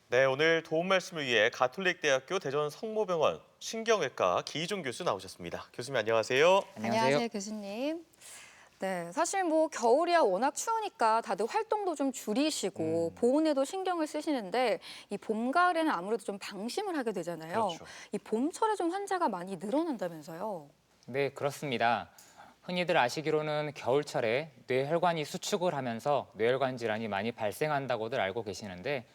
네, 오늘 도움 말씀을 위해 가톨릭대학교 대전 성모병원 신경외과 기희종 교수 나오셨습니다. 교수님 안녕하세요. 안녕하세요. 안녕하세요, 교수님. 네, 사실 뭐 겨울이야 워낙 추우니까 다들 활동도 좀 줄이시고 보온에도 신경을 쓰시는데 이 봄, 가을에는 아무래도 좀 방심을 하게 되잖아요. 그렇죠. 이 봄철에 좀 환자가 많이 늘어난다면서요. 네, 그렇습니다. 흔히들 아시기로는 겨울철에 뇌혈관이 수축을 하면서 뇌혈관 질환이 많이 발생한다고들 알고 계시는데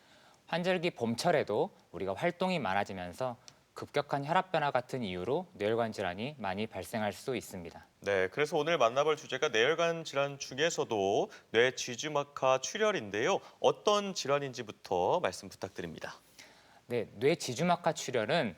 환절기 봄철에도 우리가 활동이 많아지면서 급격한 혈압 변화 같은 이유로 뇌혈관 질환이 많이 발생할 수 있습니다. 네, 그래서 오늘 만나볼 주제가 뇌혈관 질환 중에서도 뇌지주막하 출혈인데요. 어떤 질환인지부터 말씀 부탁드립니다. 네, 뇌지주막하 출혈은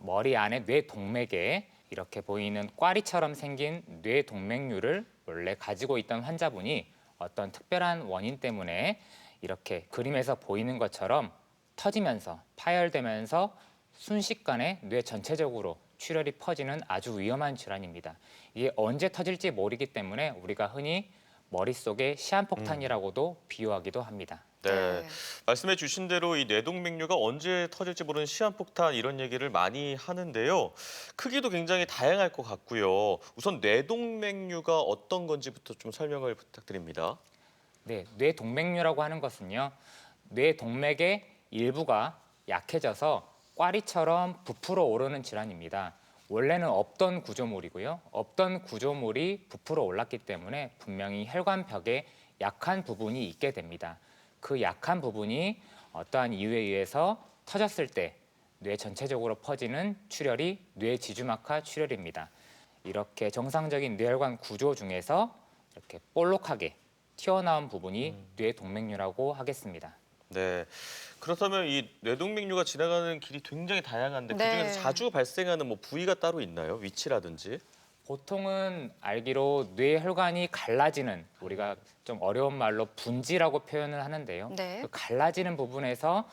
머리 안에 뇌동맥에 이렇게 보이는 꽈리처럼 생긴 뇌동맥류를 원래 가지고 있던 환자분이 어떤 특별한 원인 때문에 이렇게 그림에서 보이는 것처럼 터지면서 파열되면서 순식간에 뇌 전체적으로 출혈이 퍼지는 아주 위험한 질환입니다. 이게 언제 터질지 모르기 때문에 우리가 흔히 머릿속에 시한폭탄이라고도 비유하기도 합니다. 네, 말씀해 주신 대로 이 뇌동맥류가 언제 터질지 모르는 시한폭탄 이런 얘기를 많이 하는데요. 크기도 굉장히 다양할 것 같고요. 우선 뇌동맥류가 어떤 건지부터 좀 설명을 부탁드립니다. 네, 뇌동맥류라고 하는 것은요. 뇌동맥의 일부가 약해져서 꽈리처럼 부풀어 오르는 질환입니다. 원래는 없던 구조물이고요. 없던 구조물이 부풀어 올랐기 때문에 분명히 혈관벽에 약한 부분이 있게 됩니다. 그 약한 부분이 어떠한 이유에 의해서 터졌을 때 뇌 전체적으로 퍼지는 출혈이 뇌지주막하 출혈입니다. 이렇게 정상적인 뇌혈관 구조 중에서 이렇게 볼록하게 튀어나온 부분이 뇌동맥류라고 하겠습니다. 네. 그렇다면 이 뇌동맥류가 지나가는 길이 굉장히 다양한데 네. 그중에서 자주 발생하는 뭐 부위가 따로 있나요? 위치라든지? 보통은 알기로 뇌혈관이 갈라지는 우리가 좀 어려운 말로 분지라고 표현을 하는데요. 네. 그 갈라지는 부분에서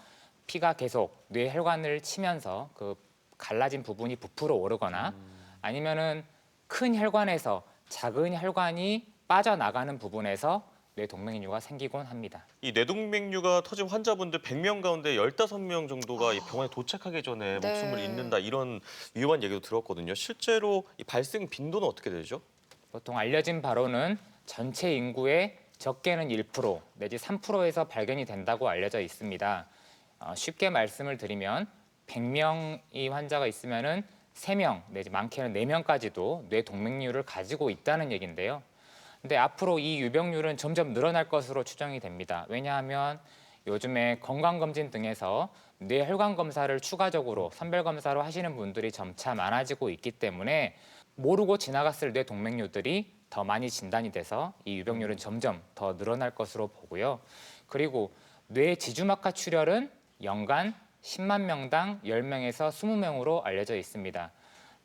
피가 계속 뇌혈관을 치면서 그 갈라진 부분이 부풀어 오르거나 아니면은 큰 혈관에서 작은 혈관이 빠져나가는 부분에서 뇌동맥류가 생기곤 합니다. 이 뇌동맥류가 터진 환자분들 100명 가운데 15명 정도가 이 병원에 도착하기 전에 네. 목숨을 잃는다 이런 위험한 얘기도 들었거든요. 실제로 이 발생 빈도는 어떻게 되죠? 보통 알려진 바로는 전체 인구의 적게는 1% 내지 3%에서 발견이 된다고 알려져 있습니다. 쉽게 말씀을 드리면 100명이 환자가 있으면은 3명 내지 많게는 4명까지도 뇌동맥류를 가지고 있다는 얘기인데요. 근데 앞으로 이 유병률은 점점 늘어날 것으로 추정이 됩니다. 왜냐하면 요즘에 건강검진 등에서 뇌혈관 검사를 추가적으로 선별 검사로 하시는 분들이 점차 많아지고 있기 때문에 모르고 지나갔을 뇌동맥류들이 더 많이 진단이 돼서 이 유병률은 점점 더 늘어날 것으로 보고요. 그리고 뇌지주막하 출혈은 연간 10만 명당 10명에서 20명으로 알려져 있습니다.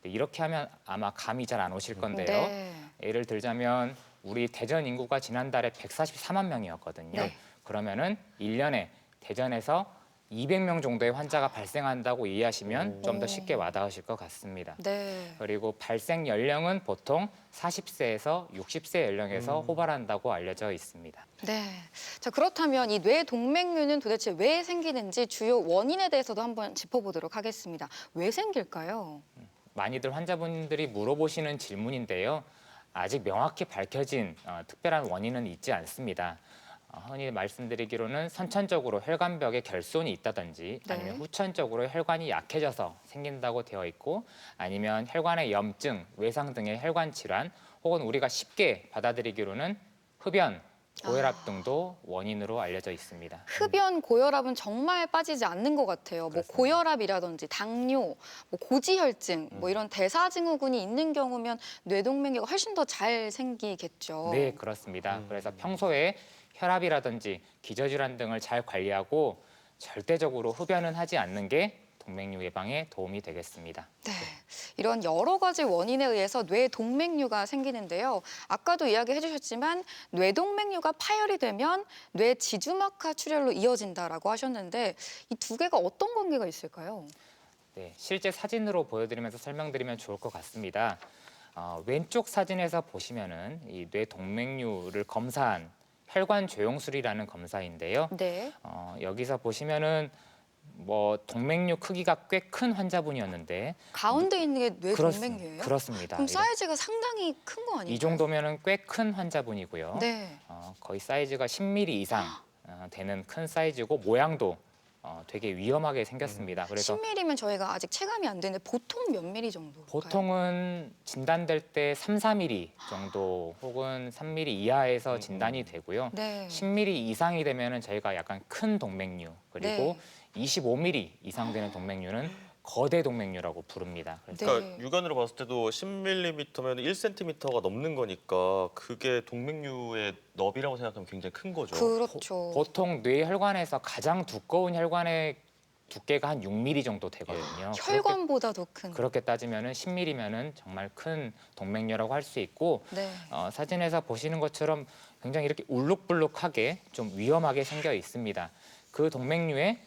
이렇게 하면 아마 감이 잘 안 오실 건데요. 네. 예를 들자면 우리 대전 인구가 지난달에 144만 명이었거든요. 네. 그러면은 1년에 대전에서 200명 정도의 환자가 발생한다고 이해하시면 좀 더 쉽게 와닿으실 것 같습니다. 네. 그리고 발생 연령은 보통 40세에서 60세 연령에서 호발한다고 알려져 있습니다. 네. 자, 그렇다면 이 뇌동맥류는 도대체 왜 생기는지 주요 원인에 대해서도 한번 짚어보도록 하겠습니다. 왜 생길까요? 많이들 환자분들이 물어보시는 질문인데요. 아직 명확히 밝혀진 특별한 원인은 있지 않습니다. 흔히 말씀드리기로는 선천적으로 혈관벽에 결손이 있다든지 네. 아니면 후천적으로 혈관이 약해져서 생긴다고 되어 있고 아니면 혈관의 염증, 외상 등의 혈관 질환 혹은 우리가 쉽게 받아들이기로는 흡연, 고혈압 등도 원인으로 알려져 있습니다. 흡연, 고혈압은 정말 빠지지 않는 것 같아요. 뭐 그렇습니다. 고혈압이라든지 당뇨, 뭐 고지혈증, 뭐 이런 대사증후군이 있는 경우면 뇌동맥류가 훨씬 더 잘 생기겠죠. 네, 그렇습니다. 그래서 평소에 혈압이라든지 기저질환 등을 잘 관리하고 절대적으로 흡연은 하지 않는 게 동맥류 예방에 도움이 되겠습니다. 네, 이런 여러 가지 원인에 의해서 뇌동맥류가 생기는데요. 아까도 이야기해 주셨지만 뇌동맥류가 파열이 되면 뇌지주막하 출혈로 이어진다라고 하셨는데 이 두 개가 어떤 관계가 있을까요? 네, 실제 사진으로 보여드리면서 설명드리면 좋을 것 같습니다. 왼쪽 사진에서 보시면은 이 뇌동맥류를 검사한 혈관 조영술이라는 검사인데요. 네. 여기서 보시면은 뭐 동맥류 크기가 꽤 큰 환자분이었는데 가운데 있는 게 뇌동맥류예요? 그렇습니다. 그럼 사이즈가 상당히 큰 거 아닌가요? 이 정도면은 꽤 큰 환자분이고요. 네. 거의 사이즈가 10mm 이상 되는 큰 사이즈고 모양도 되게 위험하게 생겼습니다. 그래서 10mm면 저희가 아직 체감이 안 되는데 보통 몇 mm 정도? 보통은 진단될 때 3, 4mm 정도 혹은 3mm 이하에서 진단이 되고요. 네. 10mm 이상이 되면은 저희가 약간 큰 동맥류 그리고 네. 25mm 이상 되는 동맥류는 거대 동맥류라고 부릅니다. 그래서 네. 그러니까 육안으로 봤을 때도 10mm면 1cm가 넘는 거니까 그게 동맥류의 너비라고 생각하면 굉장히 큰 거죠. 그렇죠. 보통 뇌혈관에서 가장 두꺼운 혈관의 두께가 한 6mm 정도 되거든요. 혈관보다도 큰. 그렇게 따지면은 10mm면은 정말 큰 동맥류라고 할 수 있고 네. 사진에서 보시는 것처럼 굉장히 이렇게 울룩불룩하게 좀 위험하게 생겨 있습니다. 그 동맥류에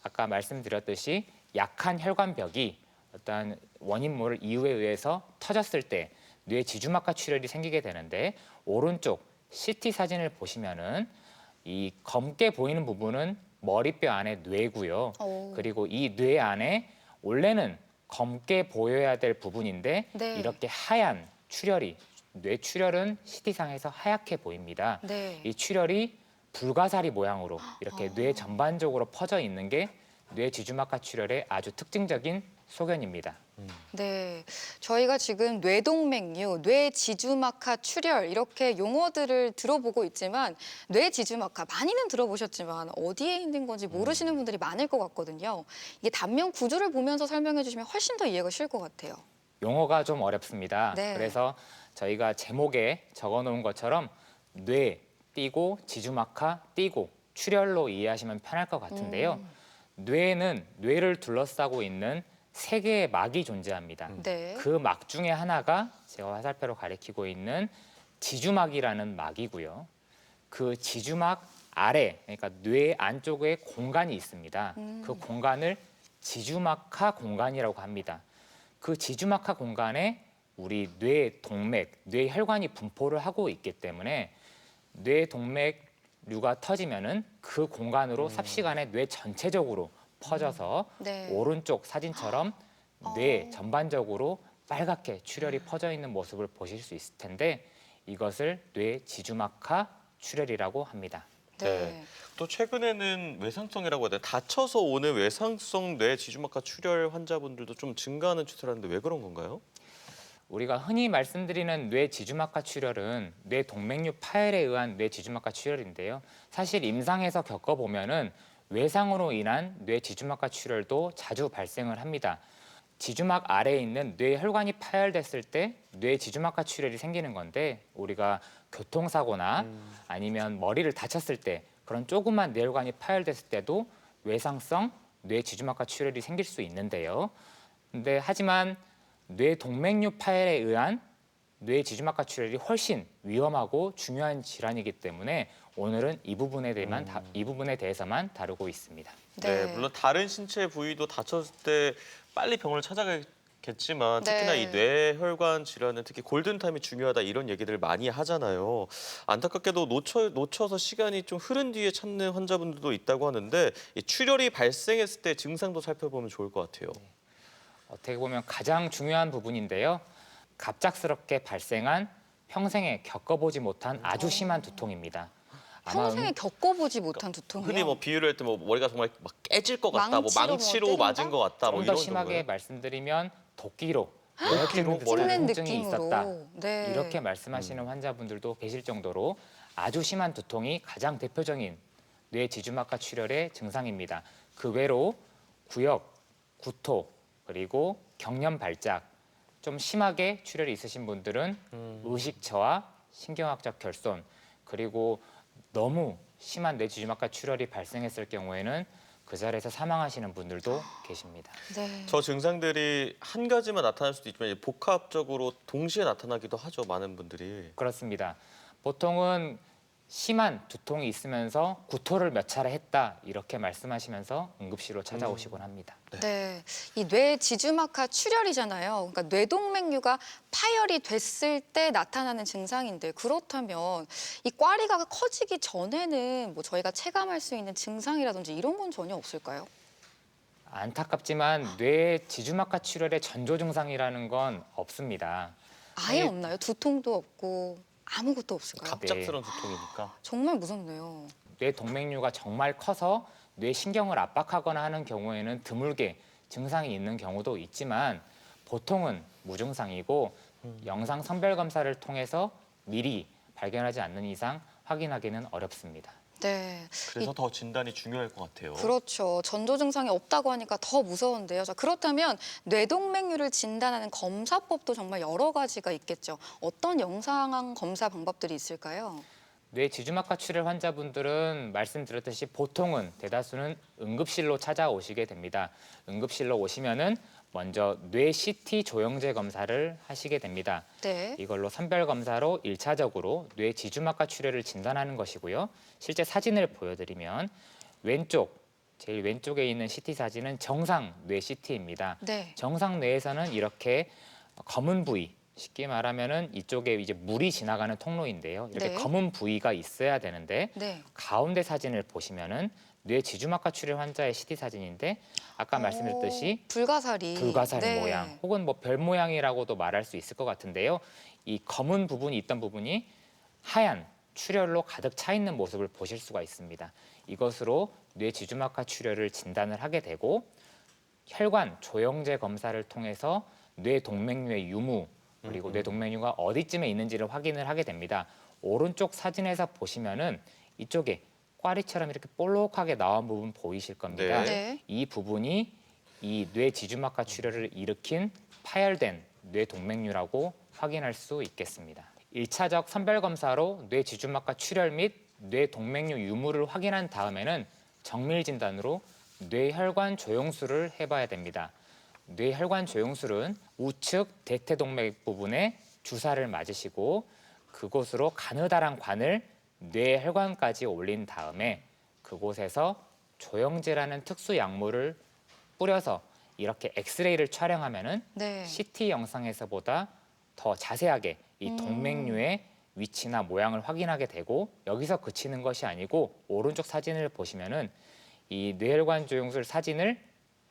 아까 말씀드렸듯이 약한 혈관벽이 어떤 원인 모를 이유에 의해서 터졌을 때 뇌 지주막하 출혈이 생기게 되는데 오른쪽 CT 사진을 보시면은 이 검게 보이는 부분은 머리뼈 안에 뇌고요. 오. 그리고 이 뇌 안에 원래는 검게 보여야 될 부분인데 네. 이렇게 하얀 출혈이 뇌 출혈은 CT상에서 하얗게 보입니다. 네. 이 출혈이 불가사리 모양으로 이렇게 뇌 전반적으로 퍼져 있는 게 뇌 지주막하 출혈의 아주 특징적인 소견입니다. 네, 저희가 지금 뇌동맥류, 뇌지주막하 출혈 이렇게 용어들을 들어보고 있지만 뇌지주막하 많이는 들어보셨지만 어디에 있는 건지 모르시는 분들이 많을 것 같거든요. 이게 단면 구조를 보면서 설명해 주시면 훨씬 더 이해가 쉬울 것 같아요. 용어가 좀 어렵습니다. 네. 그래서 저희가 제목에 적어놓은 것처럼 뇌 띄고 지주막하 띄고 출혈로 이해하시면 편할 것 같은데요. 뇌는 뇌를 둘러싸고 있는 세 개의 막이 존재합니다. 네. 그 막 중에 하나가 제가 화살표로 가리키고 있는 지주막이라는 막이고요. 그 지주막 아래, 그러니까 뇌 안쪽에 공간이 있습니다. 그 공간을 지주막하 공간이라고 합니다. 그 지주막하 공간에 우리 뇌 동맥, 뇌 혈관이 분포를 하고 있기 때문에 뇌 동맥류가 터지면은 그 공간으로 삽시간에 뇌 전체적으로 퍼져서 네. 오른쪽 사진처럼 뇌 전반적으로 빨갛게 출혈이 퍼져 있는 모습을 보실 수 있을 텐데 이것을 뇌 지주막하 출혈이라고 합니다. 네. 또 최근에는 외상성이라고 해야 되나? 다쳐서 오는 외상성 뇌 지주막하 출혈 환자분들도 좀 증가하는 추세라는데 왜 그런 건가요? 우리가 흔히 말씀드리는 뇌 지주막하 출혈은 뇌 동맥류 파열에 의한 뇌 지주막하 출혈인데요. 사실 임상에서 겪어보면은 외상으로 인한 뇌 지주막하 출혈도 자주 발생을 합니다. 지주막 아래에 있는 뇌 혈관이 파열됐을 때 뇌 지주막하 출혈이 생기는 건데 우리가 교통사고나 아니면 머리를 다쳤을 때 그런 조그만 뇌혈관이 파열됐을 때도 외상성 뇌 지주막하 출혈이 생길 수 있는데요. 근데 하지만 뇌 동맥류 파열에 의한 뇌 지주막하 출혈이 훨씬 위험하고 중요한 질환이기 때문에 오늘은 이 부분에 대해서만 다루고 있습니다. 네, 물론 다른 신체 부위도 다쳤을 때 빨리 병원을 찾아가겠지만 특히나 네. 이 뇌혈관 질환은 특히 골든타임이 중요하다 이런 얘기들을 많이 하잖아요. 안타깝게도 놓쳐서 시간이 좀 흐른 뒤에 찾는 환자분들도 있다고 하는데 이 출혈이 발생했을 때 증상도 살펴보면 좋을 것 같아요. 어떻게 보면 가장 중요한 부분인데요. 갑작스럽게 발생한 평생에 겪어보지 못한 아주 심한 두통입니다. 아마 평생에 겪어보지 못한 두통이요. 흔히 뭐 비유를 할 때 뭐 머리가 정말 막 깨질 것 같다, 뭐 망치로 망치로 뭐 맞은 때린다? 것 같다, 뭐 좀 더 이런 심하게 정도예요. 말씀드리면 도끼로 도끼로 듯한 찢는 통증이 느낌으로. 있었다. 네. 이렇게 말씀하시는 환자분들도 계실 정도로 아주 심한 두통이 가장 대표적인 뇌 지주막하 출혈의 증상입니다. 그 외로 구역, 구토, 그리고 경련 발작, 좀 심하게 출혈이 있으신 분들은 의식 저하, 신경학적 결손, 그리고 너무 심한 뇌 지주막하 출혈이 발생했을 경우에는 그 자리에서 사망하시는 분들도 계십니다. 네. 저 증상들이 한 가지만 나타날 수도 있지만 복합적으로 동시에 나타나기도 하죠, 많은 분들이. 그렇습니다. 보통은 심한 두통이 있으면서 구토를 몇 차례 했다 이렇게 말씀하시면서 응급실로 찾아오시곤 합니다. 네, 이 뇌 지주막하 출혈이잖아요. 그러니까 뇌동맥류가 파열이 됐을 때 나타나는 증상인데 그렇다면 이 꽈리가 커지기 전에는 뭐 저희가 체감할 수 있는 증상이라든지 이런 건 전혀 없을까요? 안타깝지만 뇌 지주막하 출혈의 전조 증상이라는 건 없습니다. 아예 아니, 없나요? 두통도 없고 아무것도 없을까요? 갑작스러운 두통이니까. 정말 무섭네요. 뇌 동맥류가 정말 커서 뇌 신경을 압박하거나 하는 경우에는 드물게 증상이 있는 경우도 있지만 보통은 무증상이고 영상 선별 검사를 통해서 미리 발견하지 않는 이상 확인하기는 어렵습니다. 네. 그래서 더 진단이 중요할 것 같아요. 그렇죠. 전조 증상이 없다고 하니까 더 무서운데요. 자, 그렇다면 뇌동맥류를 진단하는 검사법도 정말 여러 가지가 있겠죠. 어떤 영상 검사 방법들이 있을까요? 뇌 지주막하 출혈 환자분들은 말씀드렸듯이 보통은 대다수는 응급실로 찾아오시게 됩니다. 응급실로 오시면은 먼저 뇌 CT 조영제 검사를 하시게 됩니다. 네. 이걸로 선별 검사로 1차적으로 뇌 지주막하 출혈을 진단하는 것이고요. 실제 사진을 보여드리면 제일 왼쪽에 있는 CT 사진은 정상 뇌 CT입니다. 네. 정상 뇌에서는 이렇게 검은 부위, 쉽게 말하면은 이쪽에 이제 물이 지나가는 통로인데요. 이렇게 네. 검은 부위가 있어야 되는데 네. 가운데 사진을 보시면은 뇌 지주막하 출혈 환자의 CT 사진인데 아까 말씀드렸듯이 불가사리. 불가사리 네. 모양 혹은 뭐 별 모양이라고도 말할 수 있을 것 같은데요. 이 검은 부분이 있던 부분이 하얀 출혈로 가득 차 있는 모습을 보실 수가 있습니다. 이것으로 뇌 지주막하 출혈을 진단을 하게 되고 혈관 조영제 검사를 통해서 뇌 동맥류의 유무 그리고 뇌 동맥류가 어디쯤에 있는지를 확인을 하게 됩니다. 오른쪽 사진에서 보시면은 이쪽에 꽈리처럼 이렇게 볼록하게 나온 부분 보이실 겁니다. 네. 네. 이 부분이 이 뇌 지주막하 출혈을 일으킨 파열된 뇌 동맥류라고 확인할 수 있겠습니다. 1차적 선별 검사로 뇌 지주막하 출혈 및 뇌 동맥류 유무를 확인한 다음에는 정밀 진단으로 뇌혈관 조영술을 해봐야 됩니다. 뇌혈관 조영술은 우측 대퇴동맥 부분에 주사를 맞으시고 그곳으로 가느다란 관을 뇌혈관까지 올린 다음에 그곳에서 조영제라는 특수 약물을 뿌려서 이렇게 엑스레이를 촬영하면은 네. CT 영상에서보다 더 자세하게 이 동맥류의 위치나 모양을 확인하게 되고 여기서 그치는 것이 아니고 오른쪽 사진을 보시면은 이 뇌혈관 조영술 사진을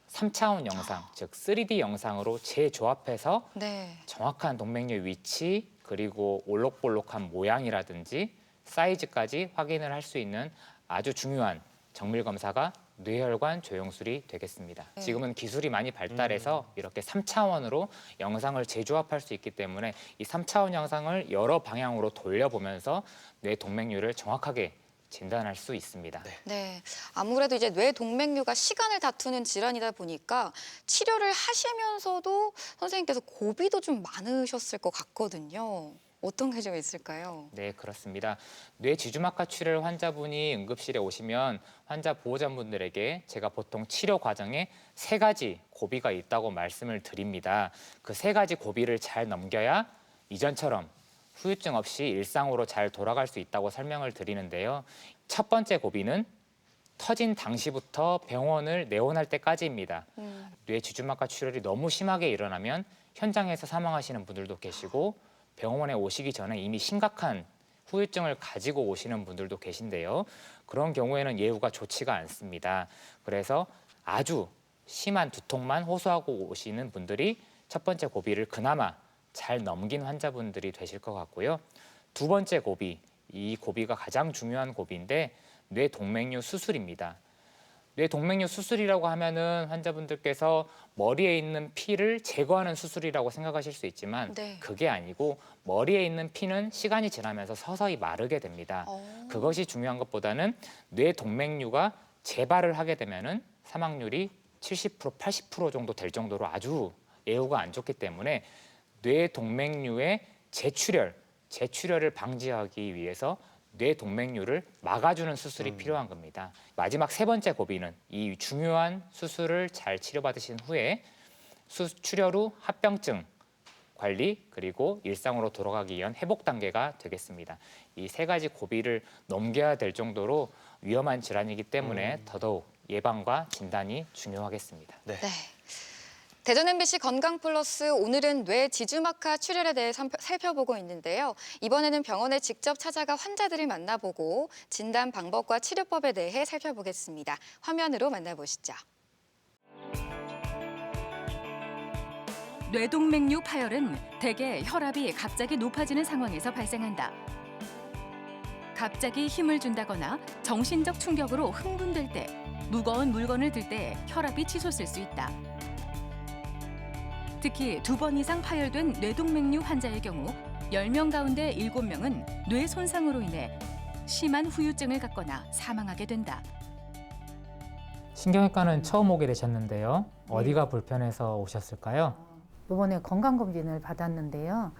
3차원 영상, 즉 3D 영상으로 재조합해서 네. 정확한 동맥류 위치 그리고 올록볼록한 모양이라든지 사이즈까지 확인을 할 수 있는 아주 중요한 정밀 검사가 뇌혈관 조영술이 되겠습니다. 네. 지금은 기술이 많이 발달해서 이렇게 3차원으로 영상을 재조합할 수 있기 때문에 이 3차원 영상을 여러 방향으로 돌려보면서 뇌 동맥류를 정확하게 진단할 수 있습니다. 네. 아무래도 이제 뇌동맥류가 시간을 다투는 질환이다 보니까 치료를 하시면서도 선생님께서 고비도 좀 많으셨을 것 같거든요. 어떤 게 좀 있을까요? 네, 그렇습니다. 뇌 지주막하 출혈 환자분이 응급실에 오시면 환자 보호자분들에게 제가 보통 치료 과정에 3가지 고비가 있다고 말씀을 드립니다. 그 3가지 고비를 잘 넘겨야 이전처럼 후유증 없이 일상으로 잘 돌아갈 수 있다고 설명을 드리는데요. 첫 번째 고비는 터진 당시부터 병원을 내원할 때까지입니다. 뇌 지주막하 출혈이 너무 심하게 일어나면 현장에서 사망하시는 분들도 계시고 병원에 오시기 전에 이미 심각한 후유증을 가지고 오시는 분들도 계신데요. 그런 경우에는 예후가 좋지가 않습니다. 그래서 아주 심한 두통만 호소하고 오시는 분들이 첫 번째 고비를 그나마 잘 넘긴 환자분들이 되실 것 같고요. 두 번째 고비, 이 고비가 가장 중요한 고비인데 뇌동맥류 수술입니다. 뇌동맥류 수술이라고 하면은 환자분들께서 머리에 있는 피를 제거하는 수술이라고 생각하실 수 있지만 네. 그게 아니고 머리에 있는 피는 시간이 지나면서 서서히 마르게 됩니다. 그것이 중요한 것보다는 뇌동맥류가 재발을 하게 되면은 사망률이 70%, 80% 정도 될 정도로 아주 예후가 안 좋기 때문에 뇌동맥류의 재출혈을 방지하기 위해서 뇌동맥류를 막아주는 수술이 필요한 겁니다. 마지막 3번째 고비는 이 중요한 수술을 잘 치료받으신 후에 출혈 후 합병증 관리 그리고 일상으로 돌아가기 위한 회복 단계가 되겠습니다. 이 3가지 고비를 넘겨야 될 정도로 위험한 질환이기 때문에 더더욱 예방과 진단이 중요하겠습니다. 네. 대전 MBC 건강플러스 오늘은 뇌 지주막하 출혈에 대해 살펴보고 있는데요. 이번에는 병원에 직접 찾아가 환자들을 만나보고 진단 방법과 치료법에 대해 살펴보겠습니다. 화면으로 만나보시죠. 뇌동맥류 파열은 대개 혈압이 갑자기 높아지는 상황에서 발생한다. 갑자기 힘을 준다거나 정신적 충격으로 흥분될 때, 무거운 물건을 들 때 혈압이 치솟을 수 있다. 특히 2번 이상 파열된 뇌동맥류 환자의 경우 10명 가운데 7명은 뇌 손상으로 인해 심한 후유증을 갖거나 사망하게 된다. 신경외과는 처음 오게 되셨는데요. 어디가 불편해서 오셨을까요? 이번에 건강검진을 받았는데요.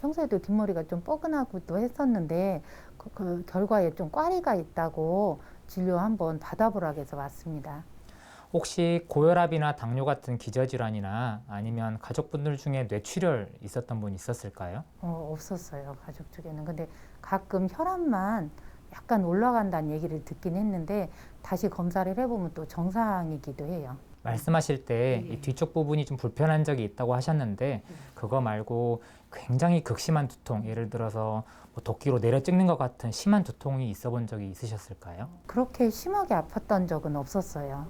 평소에도 뒷머리가 좀 뻐근하고도 했었는데 그 결과에 좀 꽈리가 있다고 진료 한번 받아보라고 해서 왔습니다. 혹시 고혈압이나 당뇨 같은 기저질환이나 아니면 가족분들 중에 뇌출혈 있었던 분 있었을까요? 없었어요, 가족 중에는. 근데 가끔 혈압만 약간 올라간다는 얘기를 듣긴 했는데 다시 검사를 해보면 또 정상이기도 해요. 말씀하실 때 이 뒤쪽 부분이 좀 불편한 적이 있다고 하셨는데 그거 말고 굉장히 극심한 두통, 예를 들어서 뭐 도끼로 내려 찍는 것 같은 심한 두통이 있어 본 적이 있으셨을까요? 그렇게 심하게 아팠던 적은 없었어요.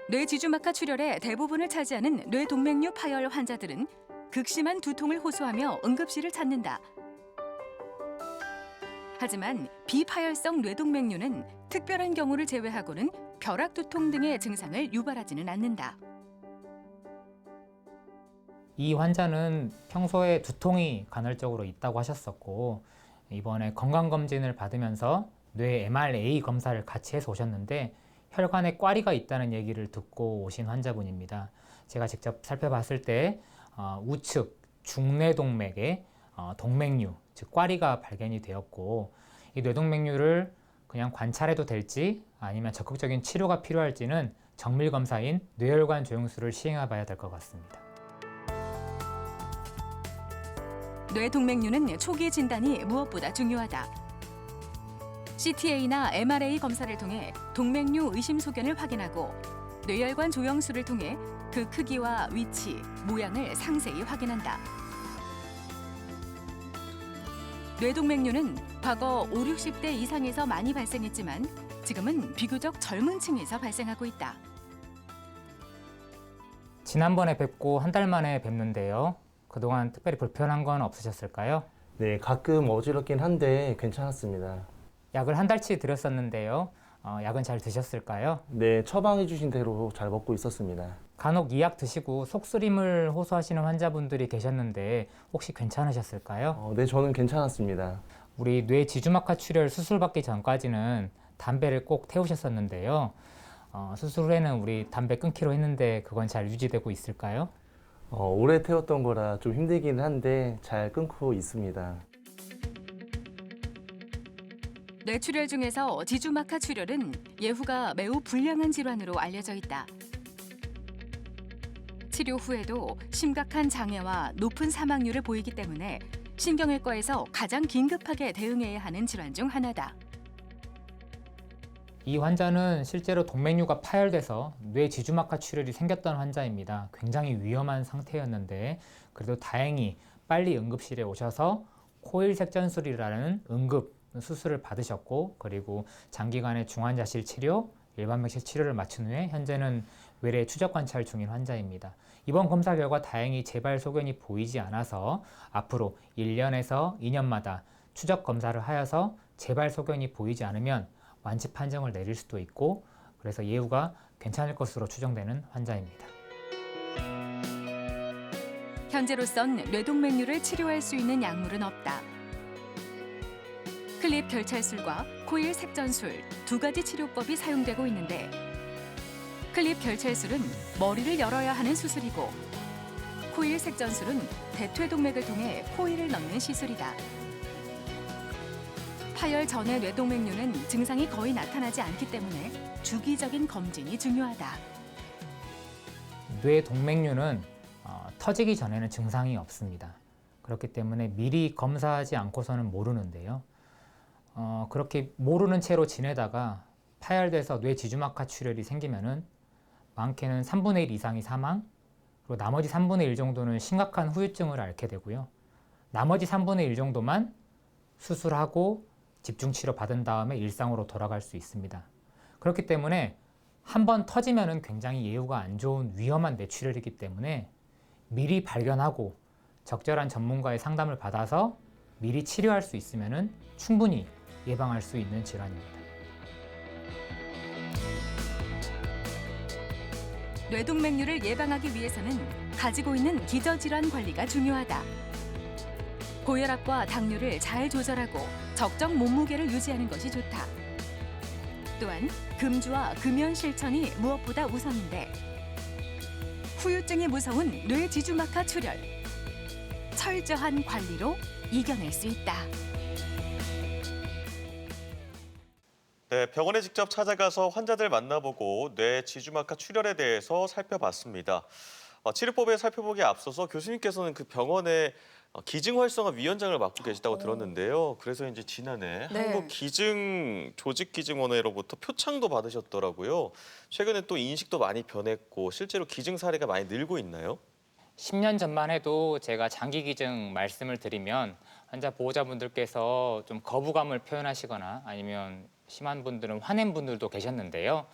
뇌지주막하 출혈의 대부분을 차지하는 뇌동맥류 파열 환자들은 극심한 두통을 호소하며 응급실을 찾는다. 하지만 비파열성 뇌동맥류는 특별한 경우를 제외하고는 벼락 두통 등의 증상을 유발하지는 않는다. 이 환자는 평소에 두통이 간헐적으로 있다고 하셨었고 이번에 건강검진을 받으면서 뇌 MRA 검사를 같이 해서 오셨는데 혈관에 꽈리가 있다는 얘기를 듣고 오신 환자분입니다. 제가 직접 살펴봤을 때 우측 중뇌동맥에 동맥류, 즉 꽈리가 발견이 되었고 이 뇌동맥류를 그냥 관찰해도 될지 아니면 적극적인 치료가 필요할지는 정밀검사인 뇌혈관 조영술을 시행해 봐야 될 것 같습니다. 뇌동맥류는 초기 진단이 무엇보다 중요하다. CTA나 MRA 검사를 통해 동맥류 의심 소견을 확인하고 뇌혈관 조영술을 통해 그 크기와 위치, 모양을 상세히 확인한다. 뇌동맥류는 과거 5, 60대 이상에서 많이 발생했지만 지금은 비교적 젊은 층에서 발생하고 있다. 지난번에 뵙고 한 달 만에 뵙는데요. 그동안 특별히 불편한 건 없으셨을까요? 네, 가끔 어지럽긴 한데 괜찮았습니다. 약을 한 달치 드렸었는데요. 약은 잘 드셨을까요? 네, 처방해 주신 대로 잘 먹고 있었습니다. 간혹 이 약 드시고 속쓰림을 호소하시는 환자분들이 계셨는데 혹시 괜찮으셨을까요? 네, 저는 괜찮았습니다. 우리 뇌 지주막하 출혈 수술받기 전까지는 담배를 꼭 태우셨었는데요. 수술 후에는 우리 담배 끊기로 했는데 그건 잘 유지되고 있을까요? 오래 태웠던 거라 좀 힘들긴 한데 잘 끊고 있습니다. 뇌출혈 중에서 지주막하 출혈은 예후가 매우 불량한 질환으로 알려져 있다. 치료 후에도 심각한 장애와 높은 사망률을 보이기 때문에 신경외과에서 가장 긴급하게 대응해야 하는 질환 중 하나다. 이 환자는 실제로 동맥류가 파열돼서 뇌 지주막하 출혈이 생겼던 환자입니다. 굉장히 위험한 상태였는데 그래도 다행히 빨리 응급실에 오셔서 코일 색전술이라는 응급 수술을 받으셨고 그리고 장기간의 중환자실 치료, 일반 병실 치료를 마친 후에 현재는 외래 추적 관찰 중인 환자입니다. 이번 검사 결과 다행히 재발 소견이 보이지 않아서 앞으로 1년에서 2년마다 추적 검사를 하여서 재발 소견이 보이지 않으면 완치 판정을 내릴 수도 있고 그래서 예후가 괜찮을 것으로 추정되는 환자입니다. 현재로선 뇌동맥류를 치료할 수 있는 약물은 없다. 클립 결찰술과 코일 색전술 두 가지 치료법이 사용되고 있는데 클립 결찰술은 머리를 열어야 하는 수술이고 코일 색전술은 대퇴동맥을 통해 코일을 넣는 시술이다. 파열 전의 뇌동맥류는 증상이 거의 나타나지 않기 때문에 주기적인 검진이 중요하다. 뇌동맥류는 터지기 전에는 증상이 없습니다. 그렇기 때문에 미리 검사하지 않고서는 모르는데요. 그렇게 모르는 채로 지내다가 파열돼서 뇌 지주막하 출혈이 생기면은 많게는 3분의 1 이상이 사망, 그리고 나머지 3분의 1 정도는 심각한 후유증을 앓게 되고요. 나머지 3분의 1 정도만 수술하고 집중치료 받은 다음에 일상으로 돌아갈 수 있습니다. 그렇기 때문에 한번 터지면은 굉장히 예후가 안 좋은 위험한 뇌출혈이기 때문에 미리 발견하고 적절한 전문가의 상담을 받아서 미리 치료할 수 있으면은 충분히 예방할 수 있는 질환입니다. 뇌동맥류를 예방하기 위해서는 가지고 있는 기저질환 관리가 중요하다. 고혈압과 당뇨를 잘 조절하고 적정 몸무게를 유지하는 것이 좋다. 또한 금주와 금연 실천이 무엇보다 우선인데 후유증이 무서운 뇌지주막하 출혈. 철저한 관리로 이겨낼 수 있다. 네, 병원에 직접 찾아가서 환자들 만나보고 뇌 지주막하 출혈에 대해서 살펴봤습니다. 치료법에 살펴보기에 앞서서 교수님께서는 그 병원의 기증활성화 위원장을 맡고 계시다고 들었는데요. 그래서 이제 지난해 네. 한국기증조직기증원회로부터 표창도 받으셨더라고요. 최근에 또 인식도 많이 변했고 실제로 기증 사례가 많이 늘고 있나요? 10년 전만 해도 제가 장기 기증 말씀을 드리면 환자 보호자분들께서 좀 거부감을 표현하시거나 아니면 심한 분들은 화낸 분들도 계셨는데요.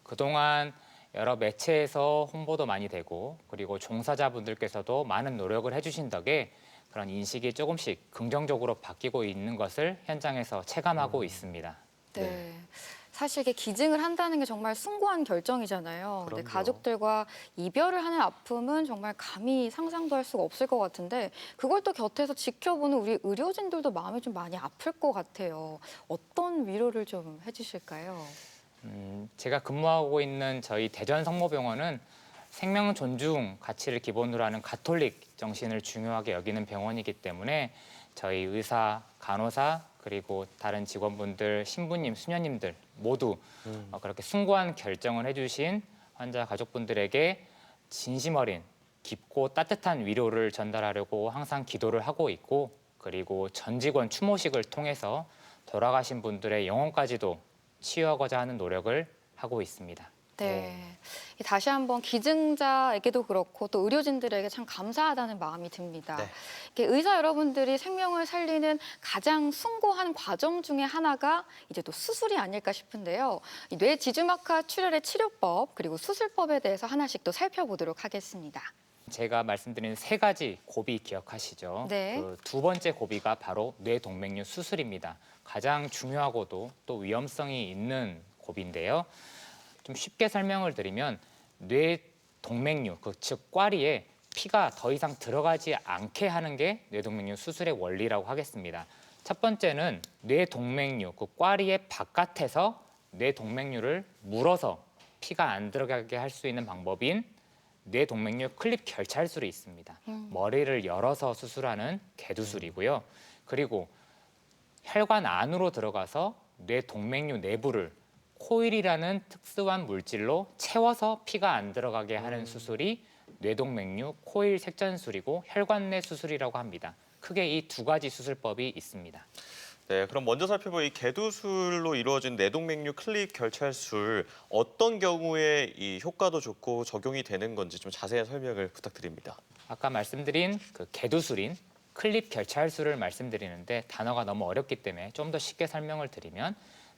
그동안 여러 매체에서 홍보도 많이 되고 그리고 종사자분들께서도 많은 노력을 해주신 덕에 그런 인식이 조금씩 긍정적으로 바뀌고 있는 것을 현장에서 체감하고 있습니다. 네. 사실 이게 기증을 한다는 게 정말 숭고한 결정이잖아요. 근데 그럼요. 가족들과 이별을 하는 아픔은 정말 감히 상상도 할 수가 없을 것 같은데 그걸 또 곁에서 지켜보는 우리 의료진들도 마음이 좀 많이 아플 것 같아요. 어떤 위로를 좀 해주실까요? 제가 근무하고 있는 저희 대전 성모병원은 생명 존중 가치를 기본으로 하는 가톨릭 정신을 중요하게 여기는 병원이기 때문에 저희 의사, 간호사 그리고 다른 직원분들, 신부님, 수녀님들 모두 그렇게 숭고한 결정을 해주신 환자 가족분들에게 진심 어린 깊고 따뜻한 위로를 전달하려고 항상 기도를 하고 있고 그리고 전 직원 추모식을 통해서 돌아가신 분들의 영혼까지도 치유하고자 하는 노력을 하고 있습니다. 네. 다시 한번 기증자에게도 그렇고 또 의료진들에게 참 감사하다는 마음이 듭니다. 네. 이렇게 의사 여러분들이 생명을 살리는 가장 숭고한 과정 중에 하나가 이제 또 수술이 아닐까 싶은데요. 이 뇌지주막하 출혈의 치료법 그리고 수술법에 대해서 하나씩 또 살펴보도록 하겠습니다. 제가 말씀드린 세 가지 고비 기억하시죠? 네. 그 두 번째 고비가 바로 뇌동맥류 수술입니다. 가장 중요하고도 또 위험성이 있는 고비인데요. 좀 쉽게 설명을 드리면 뇌동맥류, 즉 꽈리에 피가 더 이상 들어가지 않게 하는 게 뇌동맥류 수술의 원리라고 하겠습니다. 첫 번째는 뇌동맥류, 그 꽈리의 바깥에서 뇌동맥류를 물어서 피가 안 들어가게 할 수 있는 방법인 뇌동맥류 클립 결찰술이 있습니다. 머리를 열어서 수술하는 개두술이고요. 그리고 혈관 안으로 들어가서 뇌동맥류 내부를 코일이라는 특수한 물질로 채워서 피가 안 들어가게 하는 수술이 뇌동맥류 코일 색전술이고 혈관 내 수술이라고 합니다. 크게 이 두 가지 수술법이 있습니다. 네, 그럼 먼저 살펴볼 이 개두술로 이루어진 뇌동맥류 클립 결찰술 어떤 경우에 이 효과도 좋고 적용이 되는 건지 좀 자세한 설명을 부탁드립니다. 아까 말씀드린 그 개두술인 클립 결찰술을 말씀드리는데 단어가 너무 어렵기 때문에 좀 더 쉽게 설명을 드리면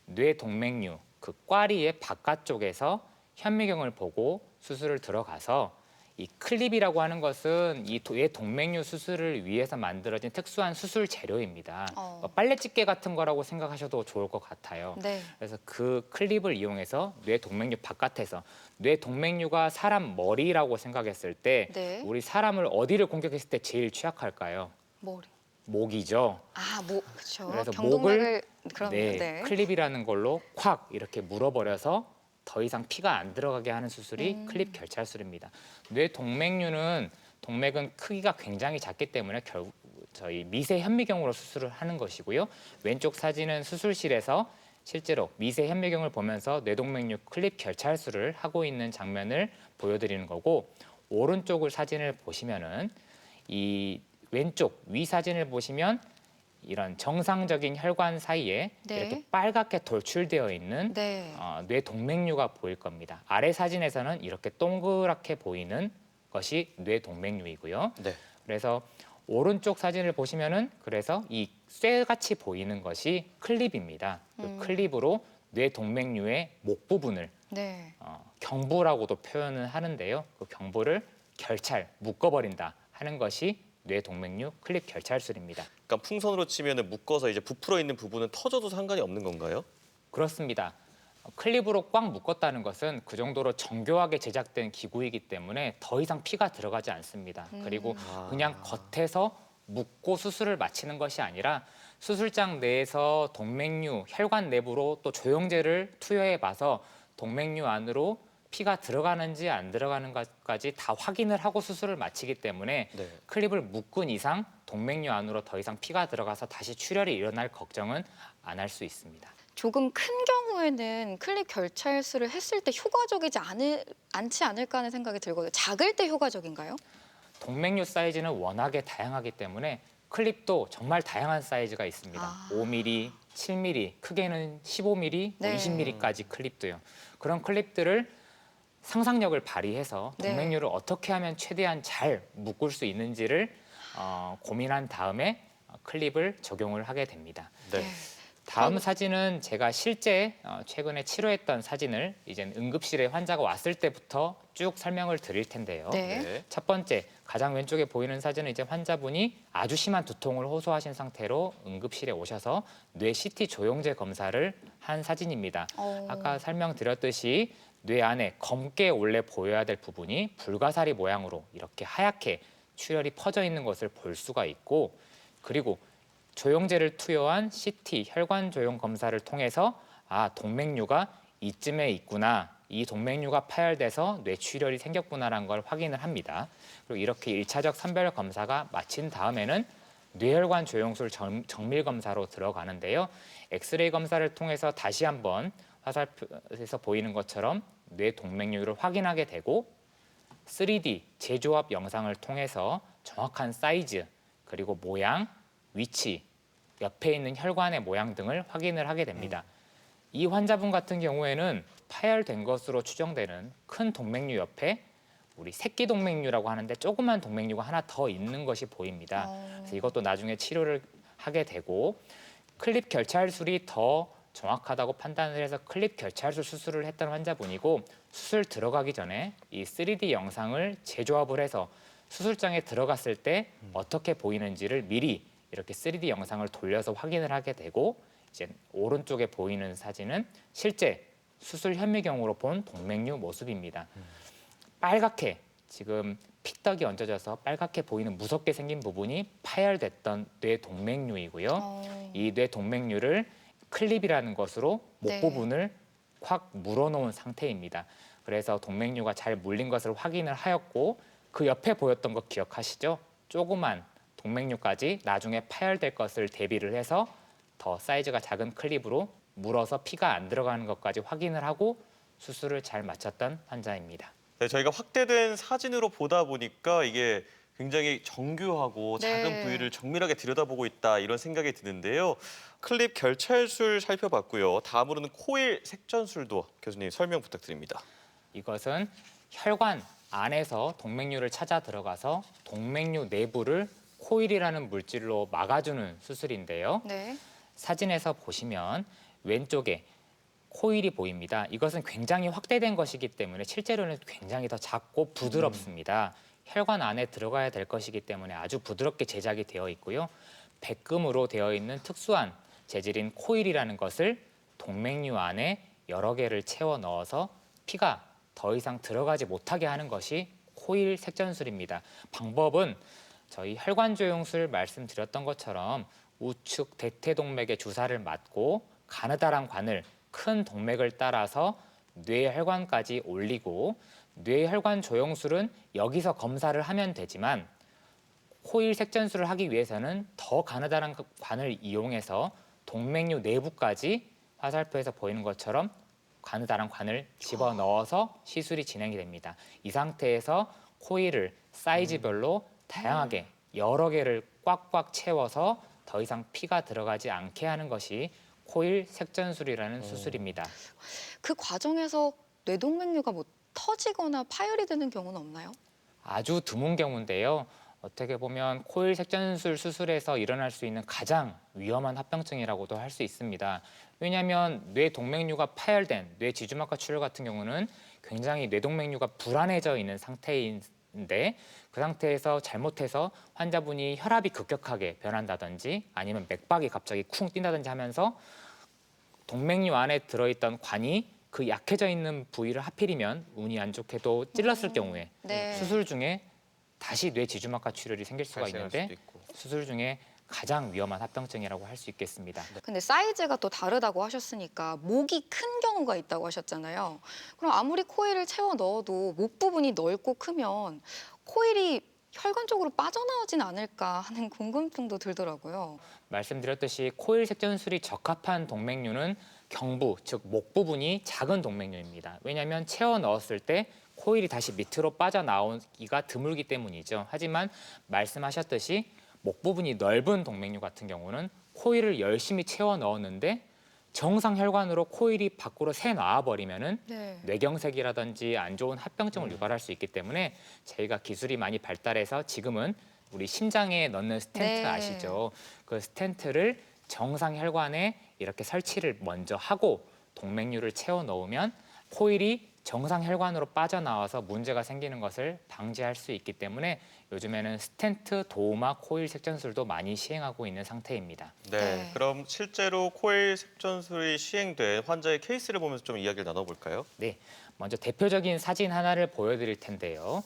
뇌동맥류, 그 꽈리의 바깥쪽에서 현미경을 보고 수술을 들어가서 이 클립이라고 하는 것은 이 뇌동맥류 수술을 위해서 만들어진 특수한 수술 재료입니다. 빨래집게 같은 거라고 생각하셔도 좋을 것 같아요. 네. 그래서 그 클립을 이용해서 뇌동맥류 바깥에서 뇌동맥류가 사람 머리라고 생각했을 때 네. 우리 사람을 어디를 공격했을 때 제일 취약할까요? 머리. 목이죠. 아, 목. 그렇죠. 그래서 경동맥을 그런 네, 클립이라는 걸로 콱 이렇게 물어버려서 더 이상 피가 안 들어가게 하는 수술이 클립 결찰술입니다. 뇌동맥류는 동맥은 크기가 굉장히 작기 때문에 결국 저희 미세 현미경으로 수술을 하는 것이고요. 왼쪽 사진은 수술실에서 실제로 미세 현미경을 보면서 뇌동맥류 클립 결찰술을 하고 있는 장면을 보여드리는 거고 오른쪽을 사진을 보시면은 이 왼쪽 위 사진을 보시면 이런 정상적인 혈관 사이에 네. 이렇게 빨갛게 돌출되어 있는 네. 뇌동맥류가 보일 겁니다. 아래 사진에서는 이렇게 동그랗게 보이는 것이 뇌동맥류이고요. 네. 그래서 오른쪽 사진을 보시면은 그래서 이 쇠같이 보이는 것이 클립입니다. 그 클립으로 뇌동맥류의 목 부분을 네. 경부라고도 표현을 하는데요. 그 경부를 묶어버린다 하는 것이 뇌동맥류 클립 결찰술입니다. 그러니까 풍선으로 치면은 묶어서 이제 부풀어 있는 부분은 터져도 상관이 없는 건가요? 그렇습니다. 클립으로 꽉 묶었다는 것은 그 정도로 정교하게 제작된 기구이기 때문에 더 이상 피가 들어가지 않습니다. 그리고 그냥 겉에서 묶고 수술을 마치는 것이 아니라 수술장 내에서 동맥류, 혈관 내부로 또 조영제를 투여해 봐서 동맥류 안으로 피가 들어가는지 안 들어가는 것까지 다 확인을 하고 수술을 마치기 때문에 네. 클립을 묶은 이상 동맥류 안으로 더 이상 피가 들어가서 다시 출혈이 일어날 걱정은 안 할 수 있습니다. 조금 큰 경우에는 클립 결찰술을 했을 때 효과적이지 않지 않을까 하는 생각이 들거든요. 작을 때 효과적인가요? 동맥류 사이즈는 워낙에 다양하기 때문에 클립도 정말 다양한 사이즈가 있습니다. 5mm, 7mm, 크게는 15mm, 네. 20mm까지 클립도요. 그런 클립들을 상상력을 발휘해서 네. 동맥류를 어떻게 하면 최대한 잘 묶을 수 있는지를 고민한 다음에 클립을 적용을 하게 됩니다. 네. 다음 사진은 제가 실제 최근에 치료했던 사진을 이제 응급실에 환자가 왔을 때부터 쭉 설명을 드릴 텐데요. 네. 네. 첫 번째, 가장 왼쪽에 보이는 사진은 이제 환자분이 아주 심한 두통을 호소하신 상태로 응급실에 오셔서 뇌 CT 조영제 검사를 한 사진입니다. 아까 설명드렸듯이 뇌 안에 검게 원래 보여야 될 부분이 불가사리 모양으로 이렇게 하얗게 출혈이 퍼져 있는 것을 볼 수가 있고, 그리고 조영제를 투여한 CT 혈관 조영 검사를 통해서 동맥류가 이쯤에 있구나, 이 동맥류가 파열돼서 뇌출혈이 생겼구나라는 걸 확인을 합니다. 그리고 이렇게 1차적 선별 검사가 마친 다음에는 뇌혈관 조영술 정밀 검사로 들어가는데요. 엑스레이 검사를 통해서 다시 한번 화살표에서 보이는 것처럼 뇌 동맥류를 확인하게 되고, 3D 재조합 영상을 통해서 정확한 사이즈, 그리고 모양, 위치, 옆에 있는 혈관의 모양 등을 확인을 하게 됩니다. 이 환자분 같은 경우에는 파열된 것으로 추정되는 큰 동맥류 옆에 우리 새끼 동맥류라고 하는데 조그만 동맥류가 하나 더 있는 것이 보입니다. 그래서 이것도 나중에 치료를 하게 되고, 클립 결찰술이 더 정확하다고 판단을 해서 클립 결찰술 수술을 했던 환자분이고, 수술 들어가기 전에 이 3D 영상을 재조합을 해서 수술장에 들어갔을 때 어떻게 보이는지를 미리 이렇게 3D 영상을 돌려서 확인을 하게 되고, 이제 오른쪽에 보이는 사진은 실제 수술 현미경으로 본 동맥류 모습입니다. 빨갛게 지금 픽덕이 얹어져서 빨갛게 보이는 무섭게 생긴 부분이 파열됐던 뇌 동맥류이고요. 이 뇌 동맥류를 클립이라는 것으로 목 네. 부분을 확 물어놓은 상태입니다. 그래서 동맥류가 잘 물린 것을 확인을 하였고, 그 옆에 보였던 거 기억하시죠? 조그만 동맥류까지 나중에 파열될 것을 대비를 해서 더 사이즈가 작은 클립으로 물어서 피가 안 들어가는 것까지 확인을 하고 수술을 잘 마쳤던 환자입니다. 네, 저희가 확대된 사진으로 보다 보니까 이게 굉장히 정교하고 작은 네. 부위를 정밀하게 들여다보고 있다 이런 생각이 드는데요. 클립 결찰술 살펴봤고요. 다음으로는 코일 색전술도 교수님 설명 부탁드립니다. 이것은 혈관 안에서 동맥류를 찾아 들어가서 동맥류 내부를 코일이라는 물질로 막아주는 수술인데요. 네. 사진에서 보시면 왼쪽에 코일이 보입니다. 이것은 굉장히 확대된 것이기 때문에 실제로는 굉장히 더 작고 부드럽습니다. 혈관 안에 들어가야 될 것이기 때문에 아주 부드럽게 제작이 되어 있고요. 백금으로 되어 있는 특수한 재질인 코일이라는 것을 동맥류 안에 여러 개를 채워 넣어서 피가 더 이상 들어가지 못하게 하는 것이 코일 색전술입니다. 방법은 저희 혈관조영술 말씀드렸던 것처럼 우측 대퇴동맥에 주사를 맞고 가느다란 관을 큰 동맥을 따라서 뇌혈관까지 올리고, 뇌혈관 조영술은 여기서 검사를 하면 되지만 코일 색전술을 하기 위해서는 더 가느다란 관을 이용해서 동맥류 내부까지 화살표에서 보이는 것처럼 가느다란 관을 집어넣어서 시술이 진행이 됩니다. 이 상태에서 코일을 사이즈별로 다양하게 여러 개를 꽉꽉 채워서 더 이상 피가 들어가지 않게 하는 것이 코일 색전술이라는 수술입니다. 그 과정에서 뇌동맥류가 뭐 터지거나 파열이 되는 경우는 없나요? 아주 드문 경우인데요. 어떻게 보면 코일 색전술 수술에서 일어날 수 있는 가장 위험한 합병증이라고도 할 수 있습니다. 왜냐하면 뇌 동맥류가 파열된 뇌 지주막하 출혈 같은 경우는 굉장히 뇌 동맥류가 불안해져 있는 상태인데 그 상태에서 잘못해서 환자분이 혈압이 급격하게 변한다든지 아니면 맥박이 갑자기 쿵 뛴다든지 하면서 동맥류 안에 들어있던 관이 그 약해져 있는 부위를 하필이면 운이 안 좋게도 찔렀을 경우에 네. 수술 중에 다시 뇌 지주막하 출혈이 생길 수가 발생할 있는데 수도 있고. 수술 중에 가장 위험한 합병증이라고 할 수 있겠습니다. 근데 사이즈가 또 다르다고 하셨으니까 목이 큰 경우가 있다고 하셨잖아요. 그럼 아무리 코일을 채워 넣어도 목 부분이 넓고 크면 코일이 혈관 쪽으로 빠져나오진 않을까 하는 궁금증도 들더라고요. 말씀드렸듯이 코일 색전술이 적합한 동맥류는 경부, 즉 목 부분이 작은 동맥류입니다. 왜냐하면 채워 넣었을 때 코일이 다시 밑으로 빠져나오기가 드물기 때문이죠. 하지만 말씀하셨듯이 목 부분이 넓은 동맥류 같은 경우는 코일을 열심히 채워 넣었는데 정상 혈관으로 코일이 밖으로 새 나와 버리면은 네. 뇌경색이라든지 안 좋은 합병증을 유발할 수 있기 때문에 저희가 기술이 많이 발달해서 지금은 우리 심장에 넣는 스텐트 네. 아시죠? 그 스텐트를 정상 혈관에 이렇게 설치를 먼저 하고 동맥류를 채워 넣으면 코일이 정상 혈관으로 빠져나와서 문제가 생기는 것을 방지할 수 있기 때문에 요즘에는 스텐트 도우마 코일 색전술도 많이 시행하고 있는 상태입니다. 네, 네. 그럼 실제로 코일 색전술이 시행된 환자의 케이스를 보면서 좀 이야기를 나눠볼까요? 네, 먼저 대표적인 사진 하나를 보여드릴 텐데요.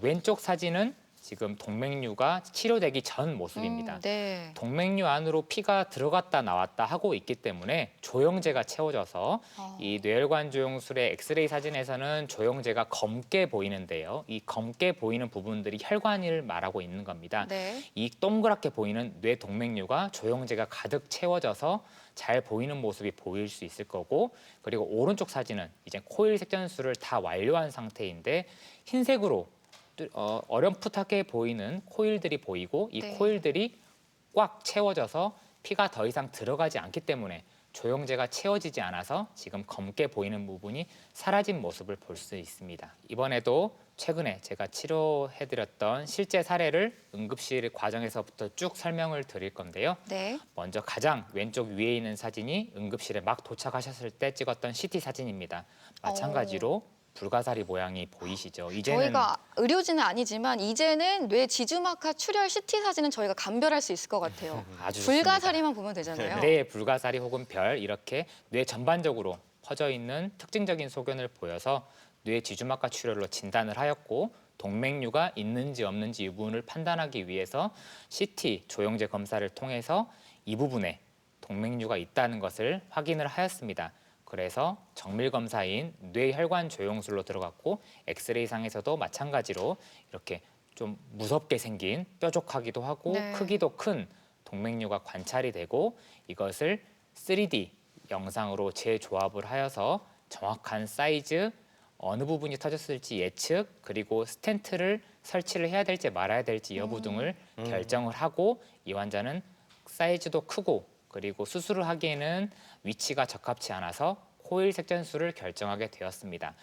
왼쪽 사진은 지금 동맥류가 치료되기 전 모습입니다. 네. 동맥류 안으로 피가 들어갔다 나왔다 하고 있기 때문에 조영제가 채워져서 이 뇌혈관 조영술의 엑스레이 사진에서는 조영제가 검게 보이는데요. 이 검게 보이는 부분들이 혈관을 말하고 있는 겁니다. 네. 이 동그랗게 보이는 뇌 동맥류가 조영제가 가득 채워져서 잘 보이는 모습이 보일 수 있을 거고, 그리고 오른쪽 사진은 이제 코일 색전술을 다 완료한 상태인데 흰색으로 어렴풋하게 보이는 코일들이 보이고 이 네. 코일들이 꽉 채워져서 피가 더 이상 들어가지 않기 때문에 조영제가 채워지지 않아서 지금 검게 보이는 부분이 사라진 모습을 볼 수 있습니다. 이번에도 최근에 제가 치료해드렸던 실제 사례를 응급실 과정에서부터 쭉 설명을 드릴 건데요. 네. 먼저 가장 왼쪽 위에 있는 사진이 응급실에 막 도착하셨을 때 찍었던 CT 사진입니다. 마찬가지로 불가사리 모양이 보이시죠? 이제는 저희가 의료진은 아니지만 이제는 뇌 지주막하 출혈 CT 사진은 저희가 감별할 수 있을 것 같아요. 아주 좋습니다. 불가사리만 보면 되잖아요. 네, 불가사리 혹은 별 이렇게 뇌 전반적으로 퍼져 있는 특징적인 소견을 보여서 뇌 지주막하 출혈로 진단을 하였고 동맥류가 있는지 없는지 유분을 판단하기 위해서 CT 조영제 검사를 통해서 이 부분에 동맥류가 있다는 것을 확인을 하였습니다. 그래서 정밀 검사인 뇌혈관 조영술로 들어갔고 엑스레이상에서도 마찬가지로 이렇게 좀 무섭게 생긴 뾰족하기도 하고 네. 크기도 큰 동맥류가 관찰이 되고 이것을 3D 영상으로 재조합을 하여서 정확한 사이즈, 어느 부분이 터졌을지 예측, 그리고 스텐트를 설치를 해야 될지 말아야 될지 여부 등을 결정을 하고 이 환자는 사이즈도 크고 그리고 수술을 하기에는 위치가 적합치 않아서 코일 색전술을 결정하게 되었습니다.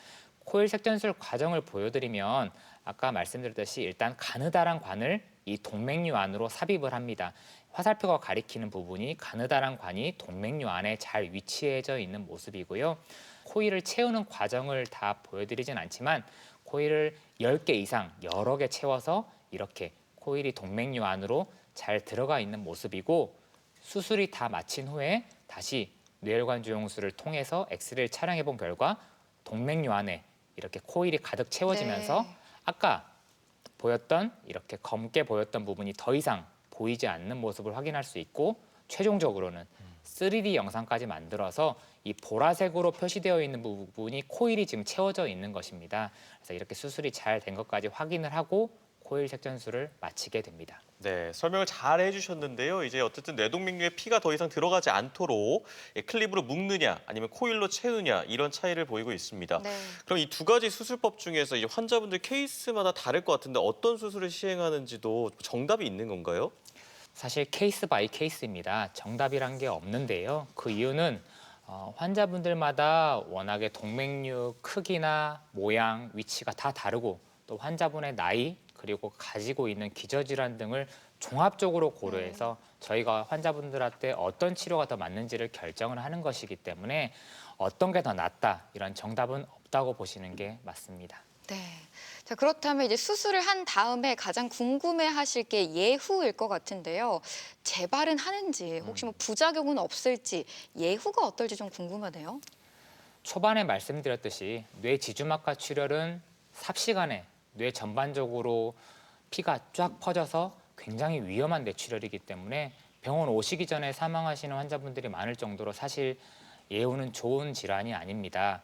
코일 색전술 과정을 보여드리면 아까 말씀드렸듯이 일단 가느다란 관을 이 동맥류 안으로 삽입을 합니다. 화살표가 가리키는 부분이 가느다란 관이 동맥류 안에 잘 위치해져 있는 모습이고요. 코일을 채우는 과정을 다 보여드리진 않지만 코일을 10개 이상 여러 개 채워서 이렇게 코일이 동맥류 안으로 잘 들어가 있는 모습이고 수술이 다 마친 후에 다시 뇌혈관 조영술을 통해서 엑스레이를 촬영해 본 결과 동맥류 안에 이렇게 코일이 가득 채워지면서 네. 아까 보였던 이렇게 검게 보였던 부분이 더 이상 보이지 않는 모습을 확인할 수 있고 최종적으로는 3D 영상까지 만들어서 이 보라색으로 표시되어 있는 부분이 코일이 지금 채워져 있는 것입니다. 그래서 이렇게 수술이 잘 된 것까지 확인을 하고 코일 색전술을 마치게 됩니다. 네, 설명을 잘 해주셨는데요. 이제 어쨌든 뇌동맥류에 피가 더 이상 들어가지 않도록 클립으로 묶느냐 아니면 코일로 채우냐 이런 차이를 보이고 있습니다. 네. 그럼 이 두 가지 수술법 중에서 이제 환자분들 케이스마다 다를 것 같은데 어떤 수술을 시행하는지도 정답이 있는 건가요? 사실 케이스 바이 케이스입니다. 정답이란 게 없는데요. 그 이유는 환자분들마다 워낙에 동맥류 크기나 모양, 위치가 다 다르고 또 환자분의 나이 그리고 가지고 있는 기저질환 등을 종합적으로 고려해서 저희가 환자분들한테 어떤 치료가 더 맞는지를 결정을 하는 것이기 때문에 어떤 게 더 낫다 이런 정답은 없다고 보시는 게 맞습니다. 네. 자, 그렇다면 이제 수술을 한 다음에 가장 궁금해하실 게 예후일 것 같은데요. 재발은 하는지, 혹시 뭐 부작용은 없을지, 예후가 어떨지 좀 궁금하네요. 초반에 말씀드렸듯이 뇌 지주막하 출혈은 삽시간에 뇌 전반적으로 피가 쫙 퍼져서 굉장히 위험한 뇌출혈이기 때문에 병원 오시기 전에 사망하시는 환자분들이 많을 정도로 사실 예후는 좋은 질환이 아닙니다.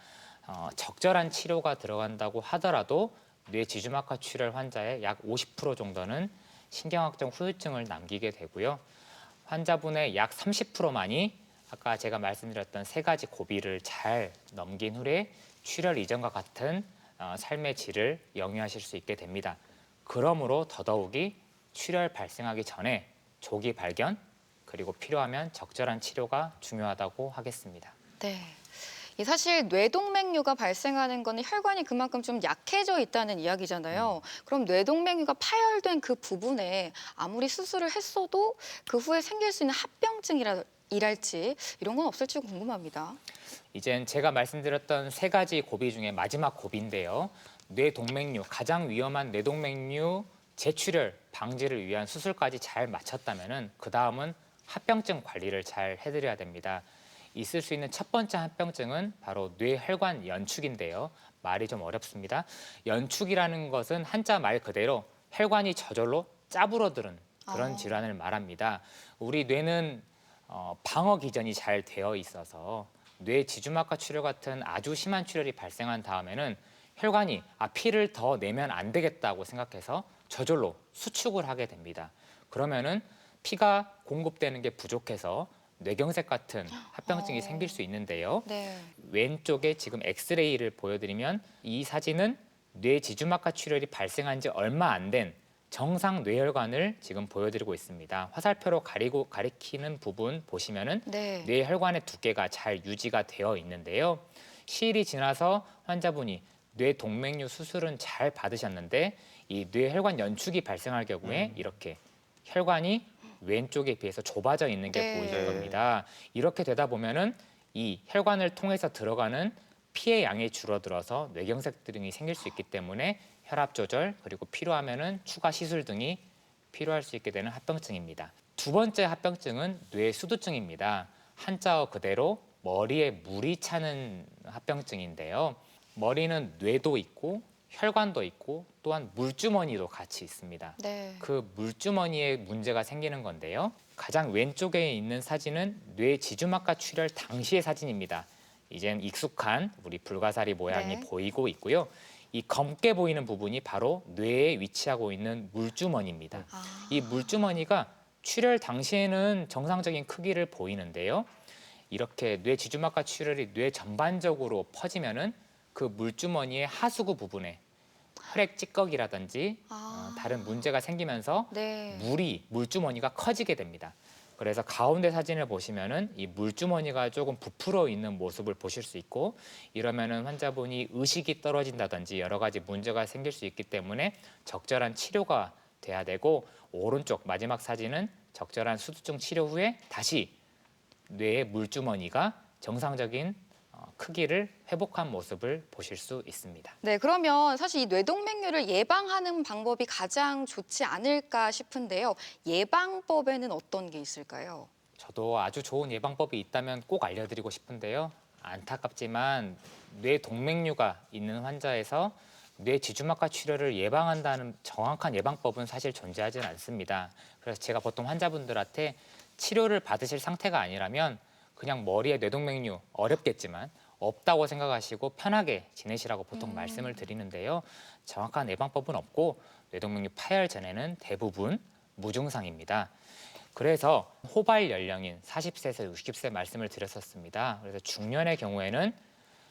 적절한 치료가 들어간다고 하더라도 뇌 지주막하 출혈 환자의 약 50% 정도는 신경학적 후유증을 남기게 되고요. 환자분의 약 30%만이 아까 제가 말씀드렸던 세 가지 고비를 잘 넘긴 후에 출혈 이전과 같은 삶의 질을 영위하실 수 있게 됩니다. 그러므로 더더욱이 출혈 발생하기 전에 조기 발견 그리고 필요하면 적절한 치료가 중요하다고 하겠습니다. 네. 이 사실 뇌동맥류가 발생하는 거는 혈관이 그만큼 좀 약해져 있다는 이야기잖아요. 그럼 뇌동맥류가 파열된 그 부분에 아무리 수술을 했어도 그 후에 생길 수 있는 합병증이랄지 이런 건 없을지 궁금합니다. 이젠 제가 말씀드렸던 세 가지 고비 중에 마지막 고비인데요. 뇌동맥류, 가장 위험한 뇌동맥류 재출혈 방지를 위한 수술까지 잘 마쳤다면은 그 다음은 합병증 관리를 잘 해드려야 됩니다. 있을 수 있는 첫 번째 합병증은 바로 뇌혈관 연축인데요. 말이 좀 어렵습니다. 연축이라는 것은 한자 말 그대로 혈관이 저절로 짜부러드는 그런 질환을 말합니다. 우리 뇌는 방어 기전이 잘 되어 있어서 뇌 지주막하 출혈 같은 아주 심한 출혈이 발생한 다음에는 혈관이 피를 더 내면 안 되겠다고 생각해서 저절로 수축을 하게 됩니다. 그러면은 피가 공급되는 게 부족해서 뇌경색 같은 합병증이 생길 수 있는데요. 네. 왼쪽에 지금 엑스레이를 보여드리면 이 사진은 뇌 지주막하 출혈이 발생한 지 얼마 안 된 정상 뇌혈관을 지금 보여드리고 있습니다. 화살표로 가리키는 부분 보시면은 네. 뇌혈관의 두께가 잘 유지가 되어 있는데요. 시일이 지나서 환자분이 뇌동맥류 수술은 잘 받으셨는데 이 뇌혈관 연축이 발생할 경우에 이렇게 혈관이 왼쪽에 비해서 좁아져 있는 게 네. 보이실 겁니다. 이렇게 되다 보면은 이 혈관을 통해서 들어가는 피의 양이 줄어들어서 뇌경색 등이 생길 수 있기 때문에 혈압 조절 그리고 필요하면은 추가 시술 등이 필요할 수 있게 되는 합병증입니다. 두 번째 합병증은 뇌수두증입니다. 한자어 그대로 머리에 물이 차는 합병증인데요. 머리는 뇌도 있고 혈관도 있고 또한 물주머니도 같이 있습니다. 네. 그 물주머니에 문제가 생기는 건데요. 가장 왼쪽에 있는 사진은 뇌 지주막하 출혈 당시의 사진입니다. 이젠 익숙한 우리 불가사리 모양이 네. 보이고 있고요. 이 검게 보이는 부분이 바로 뇌에 위치하고 있는 물주머니입니다. 이 물주머니가 출혈 당시에는 정상적인 크기를 보이는데요. 이렇게 뇌 지주막하 출혈이 뇌 전반적으로 퍼지면은 그 물주머니의 하수구 부분에 혈액 찌꺼기라든지 다른 문제가 생기면서 네. 물주머니가 커지게 됩니다. 그래서 가운데 사진을 보시면은 이 물주머니가 조금 부풀어 있는 모습을 보실 수 있고 이러면은 환자분이 의식이 떨어진다든지 여러 가지 문제가 생길 수 있기 때문에 적절한 치료가 돼야 되고 오른쪽 마지막 사진은 적절한 수두증 치료 후에 다시 뇌의 물주머니가 정상적인 크기를 회복한 모습을 보실 수 있습니다. 네, 그러면 사실 이 뇌동맥류를 예방하는 방법이 가장 좋지 않을까 싶은데요. 예방법에는 어떤 게 있을까요? 저도 아주 좋은 예방법이 있다면 꼭 알려드리고 싶은데요. 안타깝지만 뇌동맥류가 있는 환자에서 뇌 지주막하 출혈을 예방한다는 정확한 예방법은 사실 존재하지는 않습니다. 그래서 제가 보통 환자분들한테 치료를 받으실 상태가 아니라면 그냥 머리에 뇌동맥류 어렵겠지만 없다고 생각하시고 편하게 지내시라고 보통 말씀을 드리는데요. 정확한 예방법은 없고 뇌동맥류 파열 전에는 대부분 무증상입니다. 그래서 호발 연령인 40세에서 60세 말씀을 드렸었습니다. 그래서 중년의 경우에는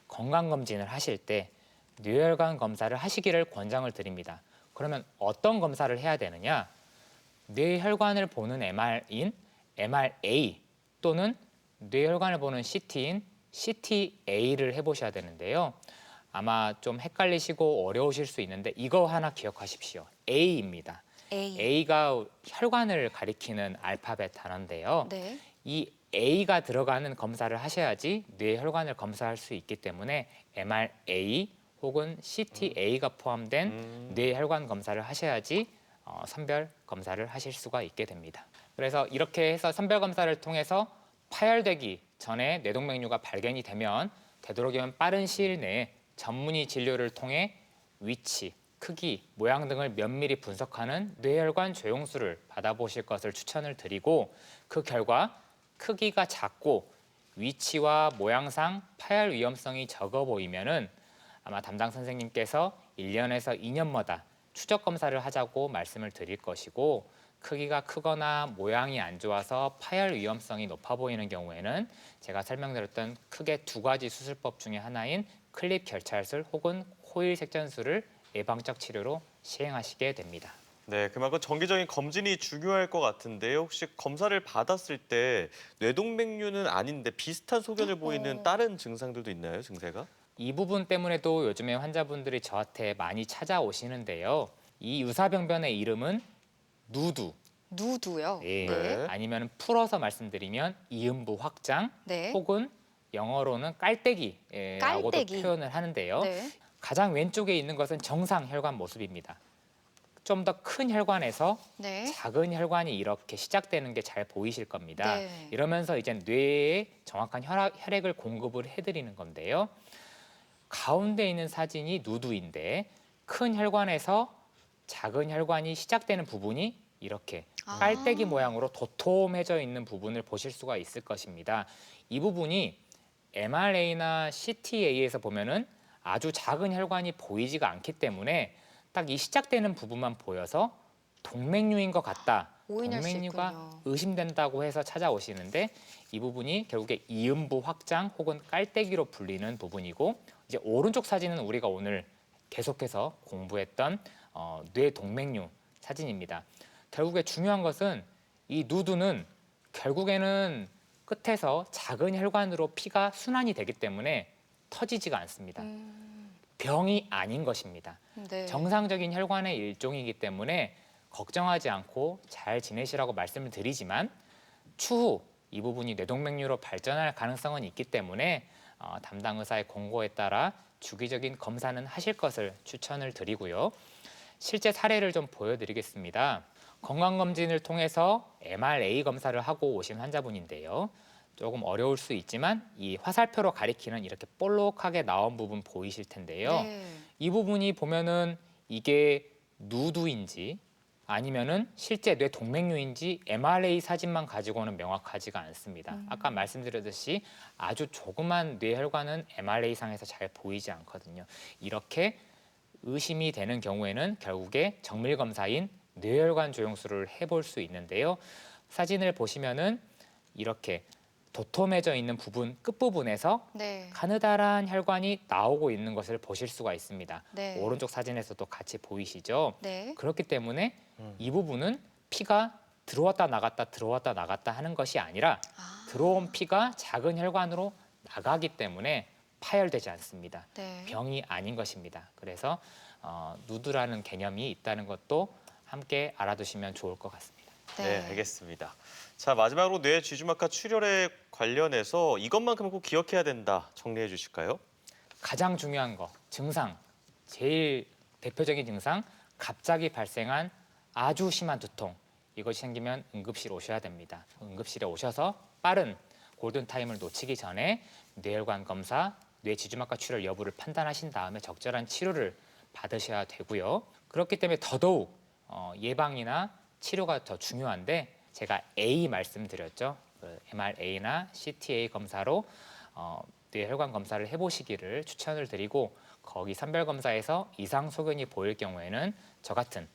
건강검진을 하실 때 뇌혈관 검사를 하시기를 권장을 드립니다. 그러면 어떤 검사를 해야 되느냐? 뇌혈관을 보는 MR인 MRA 또는 뇌혈관을 보는 CT인 CTA를 해보셔야 되는데요. 아마 좀 헷갈리시고 어려우실 수 있는데 이거 하나 기억하십시오. A입니다. A. A가 혈관을 가리키는 알파벳 단어인데요. 네. 이 A가 들어가는 검사를 하셔야지 뇌 혈관을 검사할 수 있기 때문에 MRA 혹은 CTA가 포함된 뇌 혈관 검사를 하셔야지 선별 검사를 하실 수가 있게 됩니다. 그래서 이렇게 해서 선별 검사를 통해서 파열되기 전에 뇌동맥류가 발견이 되면 되도록이면 빠른 시일 내에 전문의 진료를 통해 위치, 크기, 모양 등을 면밀히 분석하는 뇌혈관 조영술을 받아보실 것을 추천을 드리고 그 결과 크기가 작고 위치와 모양상 파열 위험성이 적어 보이면은 아마 담당 선생님께서 1년에서 2년마다 추적 검사를 하자고 말씀을 드릴 것이고 크기가 크거나 모양이 안 좋아서 파열 위험성이 높아 보이는 경우에는 제가 설명드렸던 크게 두 가지 수술법 중에 하나인 클립 결찰술 혹은 코일 색전술을 예방적 치료로 시행하시게 됩니다. 네, 그만큼 정기적인 검진이 중요할 것 같은데요. 혹시 검사를 받았을 때 뇌동맥류는 아닌데 비슷한 소견을 보이는 다른 증상들도 있나요, 증세가? 이 부분 때문에도 요즘에 환자분들이 저한테 많이 찾아오시는데요. 이 유사병변의 이름은 누두, 누두요. 예. 네. 아니면 풀어서 말씀드리면 이음부 확장 네. 혹은 영어로는 깔때기라고도 깔때기. 표현을 하는데요. 네. 가장 왼쪽에 있는 것은 정상 혈관 모습입니다. 좀 더 큰 혈관에서 네. 작은 혈관이 이렇게 시작되는 게 잘 보이실 겁니다. 네. 이러면서 이제 뇌에 정확한 혈액을 공급을 해드리는 건데요. 가운데 있는 사진이 누두인데 큰 혈관에서 작은 혈관이 시작되는 부분이 이렇게 아. 깔때기 모양으로 도톰해져 있는 부분을 보실 수가 있을 것입니다. 이 부분이 MRA나 CTA에서 보면은 아주 작은 혈관이 보이지가 않기 때문에 딱 이 시작되는 부분만 보여서 동맥류인 것 같다. 오인할 수 동맥류가 있군요. 의심된다고 해서 찾아오시는데 이 부분이 결국에 이음부 확장 혹은 깔때기로 불리는 부분이고 이제 오른쪽 사진은 우리가 오늘 계속해서 공부했던 뇌동맥류 사진입니다. 결국에 중요한 것은 이 누두는 결국에는 끝에서 작은 혈관으로 피가 순환이 되기 때문에 터지지가 않습니다. 병이 아닌 것입니다. 네. 정상적인 혈관의 일종이기 때문에 걱정하지 않고 잘 지내시라고 말씀을 드리지만 추후 이 부분이 뇌동맥류로 발전할 가능성은 있기 때문에 담당 의사의 권고에 따라 주기적인 검사는 하실 것을 추천을 드리고요. 실제 사례를 좀 보여드리겠습니다. 건강검진을 통해서 MRA 검사를 하고 오신 환자분인데요. 조금 어려울 수 있지만 이 화살표로 가리키는 이렇게 볼록하게 나온 부분 보이실 텐데요. 네. 이 부분이 보면은 이게 누두인지 아니면은 실제 뇌동맥류인지 MRA 사진만 가지고는 명확하지가 않습니다. 아까 말씀드렸듯이 아주 조그만 뇌혈관은 MRA 상에서 잘 보이지 않거든요. 이렇게 의심이 되는 경우에는 결국에 정밀 검사인 뇌혈관 조영술을 해볼 수 있는데요. 사진을 보시면은 이렇게 도톰해져 있는 부분 끝부분에서 네. 가느다란 혈관이 나오고 있는 것을 보실 수가 있습니다. 네. 오른쪽 사진에서도 같이 보이시죠? 네. 그렇기 때문에 이 부분은 피가 들어왔다 나갔다 하는 것이 아니라 들어온 피가 작은 혈관으로 나가기 때문에 파열되지 않습니다. 네. 병이 아닌 것입니다. 그래서 누두라는 개념이 있다는 것도 함께 알아두시면 좋을 것 같습니다. 네, 알겠습니다. 자, 마지막으로 뇌 지주막하 출혈에 관련해서 이것만큼은 꼭 기억해야 된다. 정리해 주실까요? 가장 중요한 거, 증상, 제일 대표적인 증상, 갑자기 발생한 아주 심한 두통. 이것이 생기면 응급실 오셔야 됩니다. 응급실에 오셔서 빠른 골든타임을 놓치기 전에 뇌혈관 검사, 뇌 지주막하 출혈 여부를 판단하신 다음에 적절한 치료를 받으셔야 되고요. 그렇기 때문에 더더욱 예방이나 치료가 더 중요한데 제가 A 말씀드렸죠. 그 MRA나 CTA 검사로 뇌혈관 검사를 해보시기를 추천을 드리고 거기 선별 검사에서 이상 소견이 보일 경우에는 저 같은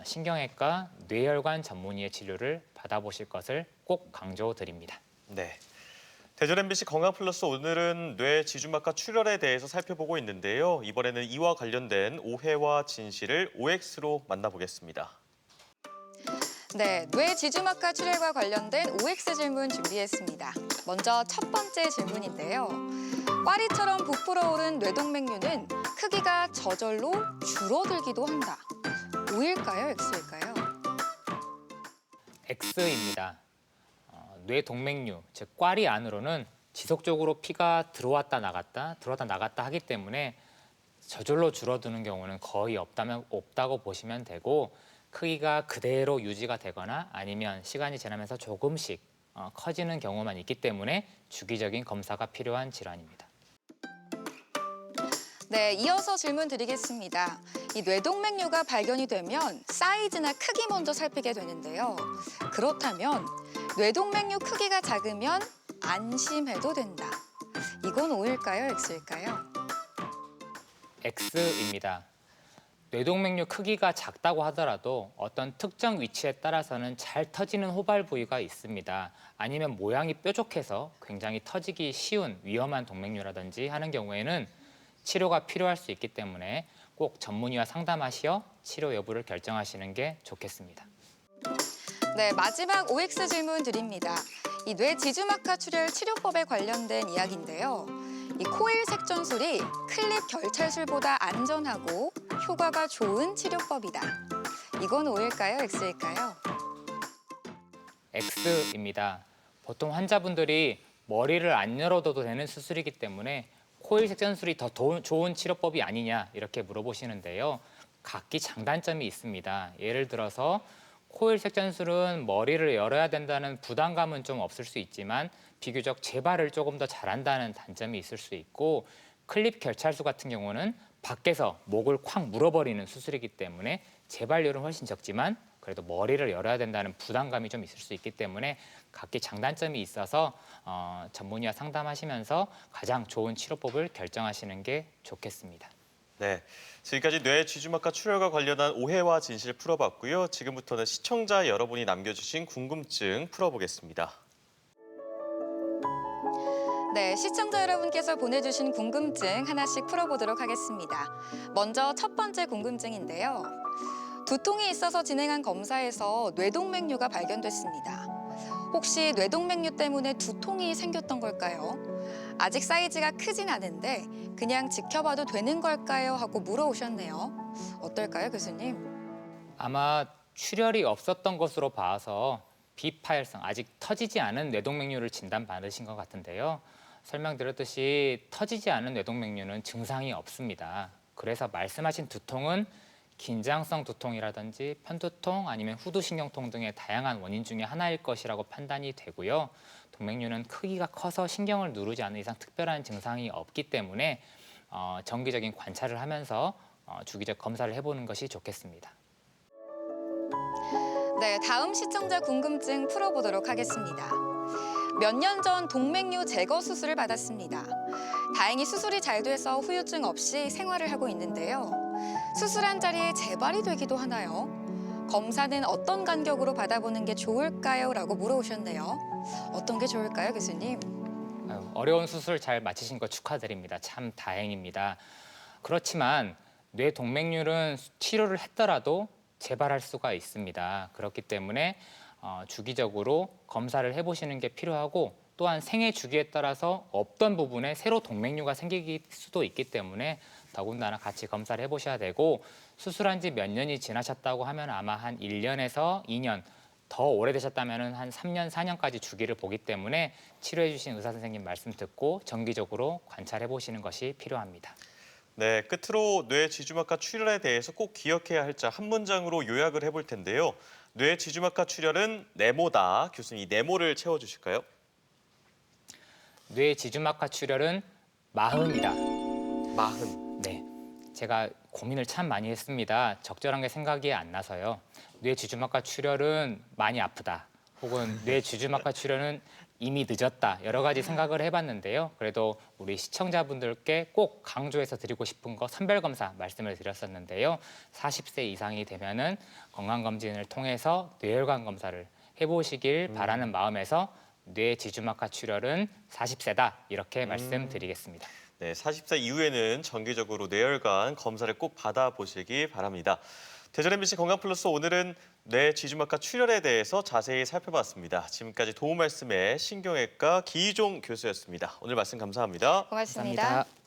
신경외과 뇌혈관 전문의의 치료를 받아보실 것을 꼭 강조드립니다. 네. 대전 MBC 건강플러스 오늘은 뇌 지주막하 출혈에 대해서 살펴보고 있는데요. 이번에는 이와 관련된 오해와 진실을 OX로 만나보겠습니다. 네, 뇌 지주막하 출혈과 관련된 OX 질문 준비했습니다. 먼저 첫 번째 질문인데요. 꽈리처럼 부풀어 오른 뇌동맥류는 크기가 저절로 줄어들기도 한다. O일까요? X일까요? X입니다. 뇌 동맥류, 즉 꽈리 안으로는 지속적으로 피가 들어왔다 나갔다 하기 때문에 저절로 줄어드는 경우는 거의 없다고 보시면 되고 크기가 그대로 유지가 되거나 아니면 시간이 지나면서 조금씩 커지는 경우만 있기 때문에 주기적인 검사가 필요한 질환입니다. 네, 이어서 질문 드리겠습니다. 이 뇌동맥류가 발견이 되면 사이즈나 크기 먼저 살피게 되는데요. 그렇다면 뇌동맥류 크기가 작으면 안심해도 된다. 이건 O일까요, X일까요? X입니다. 뇌동맥류 크기가 작다고 하더라도 어떤 특정 위치에 따라서는 잘 터지는 호발 부위가 있습니다. 아니면 모양이 뾰족해서 굉장히 터지기 쉬운 위험한 동맥류라든지 하는 경우에는 치료가 필요할 수 있기 때문에 꼭 전문의와 상담하시어 치료 여부를 결정하시는 게 좋겠습니다. 네, 마지막 OX 질문 드립니다. 이 뇌지주막하 출혈 치료법에 관련된 이야기인데요. 이 코일 색전술이 클립 결찰술보다 안전하고 효과가 좋은 치료법이다. 이건 O일까요, X일까요? X입니다. 보통 환자분들이 머리를 안 열어둬도 되는 수술이기 때문에 코일 색전술이 더 좋은 치료법이 아니냐 이렇게 물어보시는데요. 각기 장단점이 있습니다. 예를 들어서 코일 색전술은 머리를 열어야 된다는 부담감은 좀 없을 수 있지만 비교적 재발을 조금 더 잘한다는 단점이 있을 수 있고 클립 결찰술 같은 경우는 밖에서 목을 콱 물어버리는 수술이기 때문에 재발률은 훨씬 적지만 그래도 머리를 열어야 된다는 부담감이 좀 있을 수 있기 때문에 각기 장단점이 있어서 전문의와 상담하시면서 가장 좋은 치료법을 결정하시는 게 좋겠습니다. 네, 지금까지 뇌지주막하 출혈과 관련한 오해와 진실 풀어봤고요. 지금부터는 시청자 여러분이 남겨주신 궁금증 풀어보겠습니다. 네, 시청자 여러분께서 보내주신 궁금증 하나씩 풀어보도록 하겠습니다. 먼저 첫 번째 궁금증인데요. 두통이 있어서 진행한 검사에서 뇌동맥류가 발견됐습니다. 혹시 뇌동맥류 때문에 두통이 생겼던 걸까요? 아직 사이즈가 크진 않은데 그냥 지켜봐도 되는 걸까요? 하고 물어오셨네요. 어떨까요, 교수님? 아마 출혈이 없었던 것으로 봐서 비파열성, 아직 터지지 않은 뇌동맥류를 진단받으신 것 같은데요. 설명드렸듯이 터지지 않은 뇌동맥류는 증상이 없습니다. 그래서 말씀하신 두통은 긴장성 두통이라든지 편두통 아니면 후두신경통 등의 다양한 원인 중에 하나일 것이라고 판단이 되고요. 동맥류는 크기가 커서 신경을 누르지 않는 이상 특별한 증상이 없기 때문에 정기적인 관찰을 하면서 주기적 검사를 해보는 것이 좋겠습니다. 네, 다음 시청자 궁금증 풀어보도록 하겠습니다. 몇 년 전 동맥류 제거 수술을 받았습니다. 다행히 수술이 잘 돼서 후유증 없이 생활을 하고 있는데요. 수술한 자리에 재발이 되기도 하나요? 검사는 어떤 간격으로 받아보는 게 좋을까요? 라고 물어오셨네요. 어떤 게 좋을까요, 교수님? 어려운 수술 잘 마치신 거 축하드립니다. 참 다행입니다. 그렇지만 뇌동맥류는 치료를 했더라도 재발할 수가 있습니다. 그렇기 때문에 주기적으로 검사를 해보시는 게 필요하고 또한 생애 주기에 따라서 없던 부분에 새로 동맥류가 생길 수도 있기 때문에 더군다나 같이 검사를 해보셔야 되고 수술한 지 몇 년이 지나셨다고 하면 아마 한 1년에서 2년 더 오래되셨다면 한 3년, 4년까지 주기를 보기 때문에 치료해 주신 의사 선생님 말씀 듣고 정기적으로 관찰해 보시는 것이 필요합니다. 네, 끝으로 뇌지주막하 출혈에 대해서 꼭 기억해야 할 점 한 문장으로 요약을 해볼 텐데요. 뇌지주막하 출혈은 네모다. 교수님, 이 네모를 채워주실까요? 뇌지주막하 출혈은 마흔이다. 마흔. 네, 제가 고민을 참 많이 했습니다. 적절한 게 생각이 안 나서요. 뇌지주막하 출혈은 많이 아프다. 혹은 뇌지주막하 출혈은 이미 늦었다. 여러 가지 생각을 해봤는데요. 그래도 우리 시청자분들께 꼭 강조해서 드리고 싶은 거 선별검사 말씀을 드렸었는데요. 40세 이상이 되면은 건강검진을 통해서 뇌혈관 검사를 해보시길 바라는 마음에서 뇌지주막하 출혈은 40세다. 이렇게 말씀드리겠습니다. 네, 40세 이후에는 정기적으로 뇌혈관 검사를 꼭 받아보시기 바랍니다. 대전 MBC 건강플러스 오늘은 뇌지주막하 출혈에 대해서 자세히 살펴봤습니다. 지금까지 도움 말씀의 신경외과 기희종 교수였습니다. 오늘 말씀 감사합니다. 고맙습니다. 감사합니다.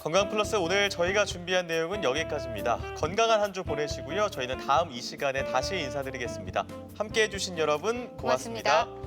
건강 플러스 오늘 저희가 준비한 내용은 여기까지입니다. 건강한 한 주 보내시고요. 저희는 다음 이 시간에 다시 인사드리겠습니다. 함께해 주신 여러분 고맙습니다. 고맙습니다.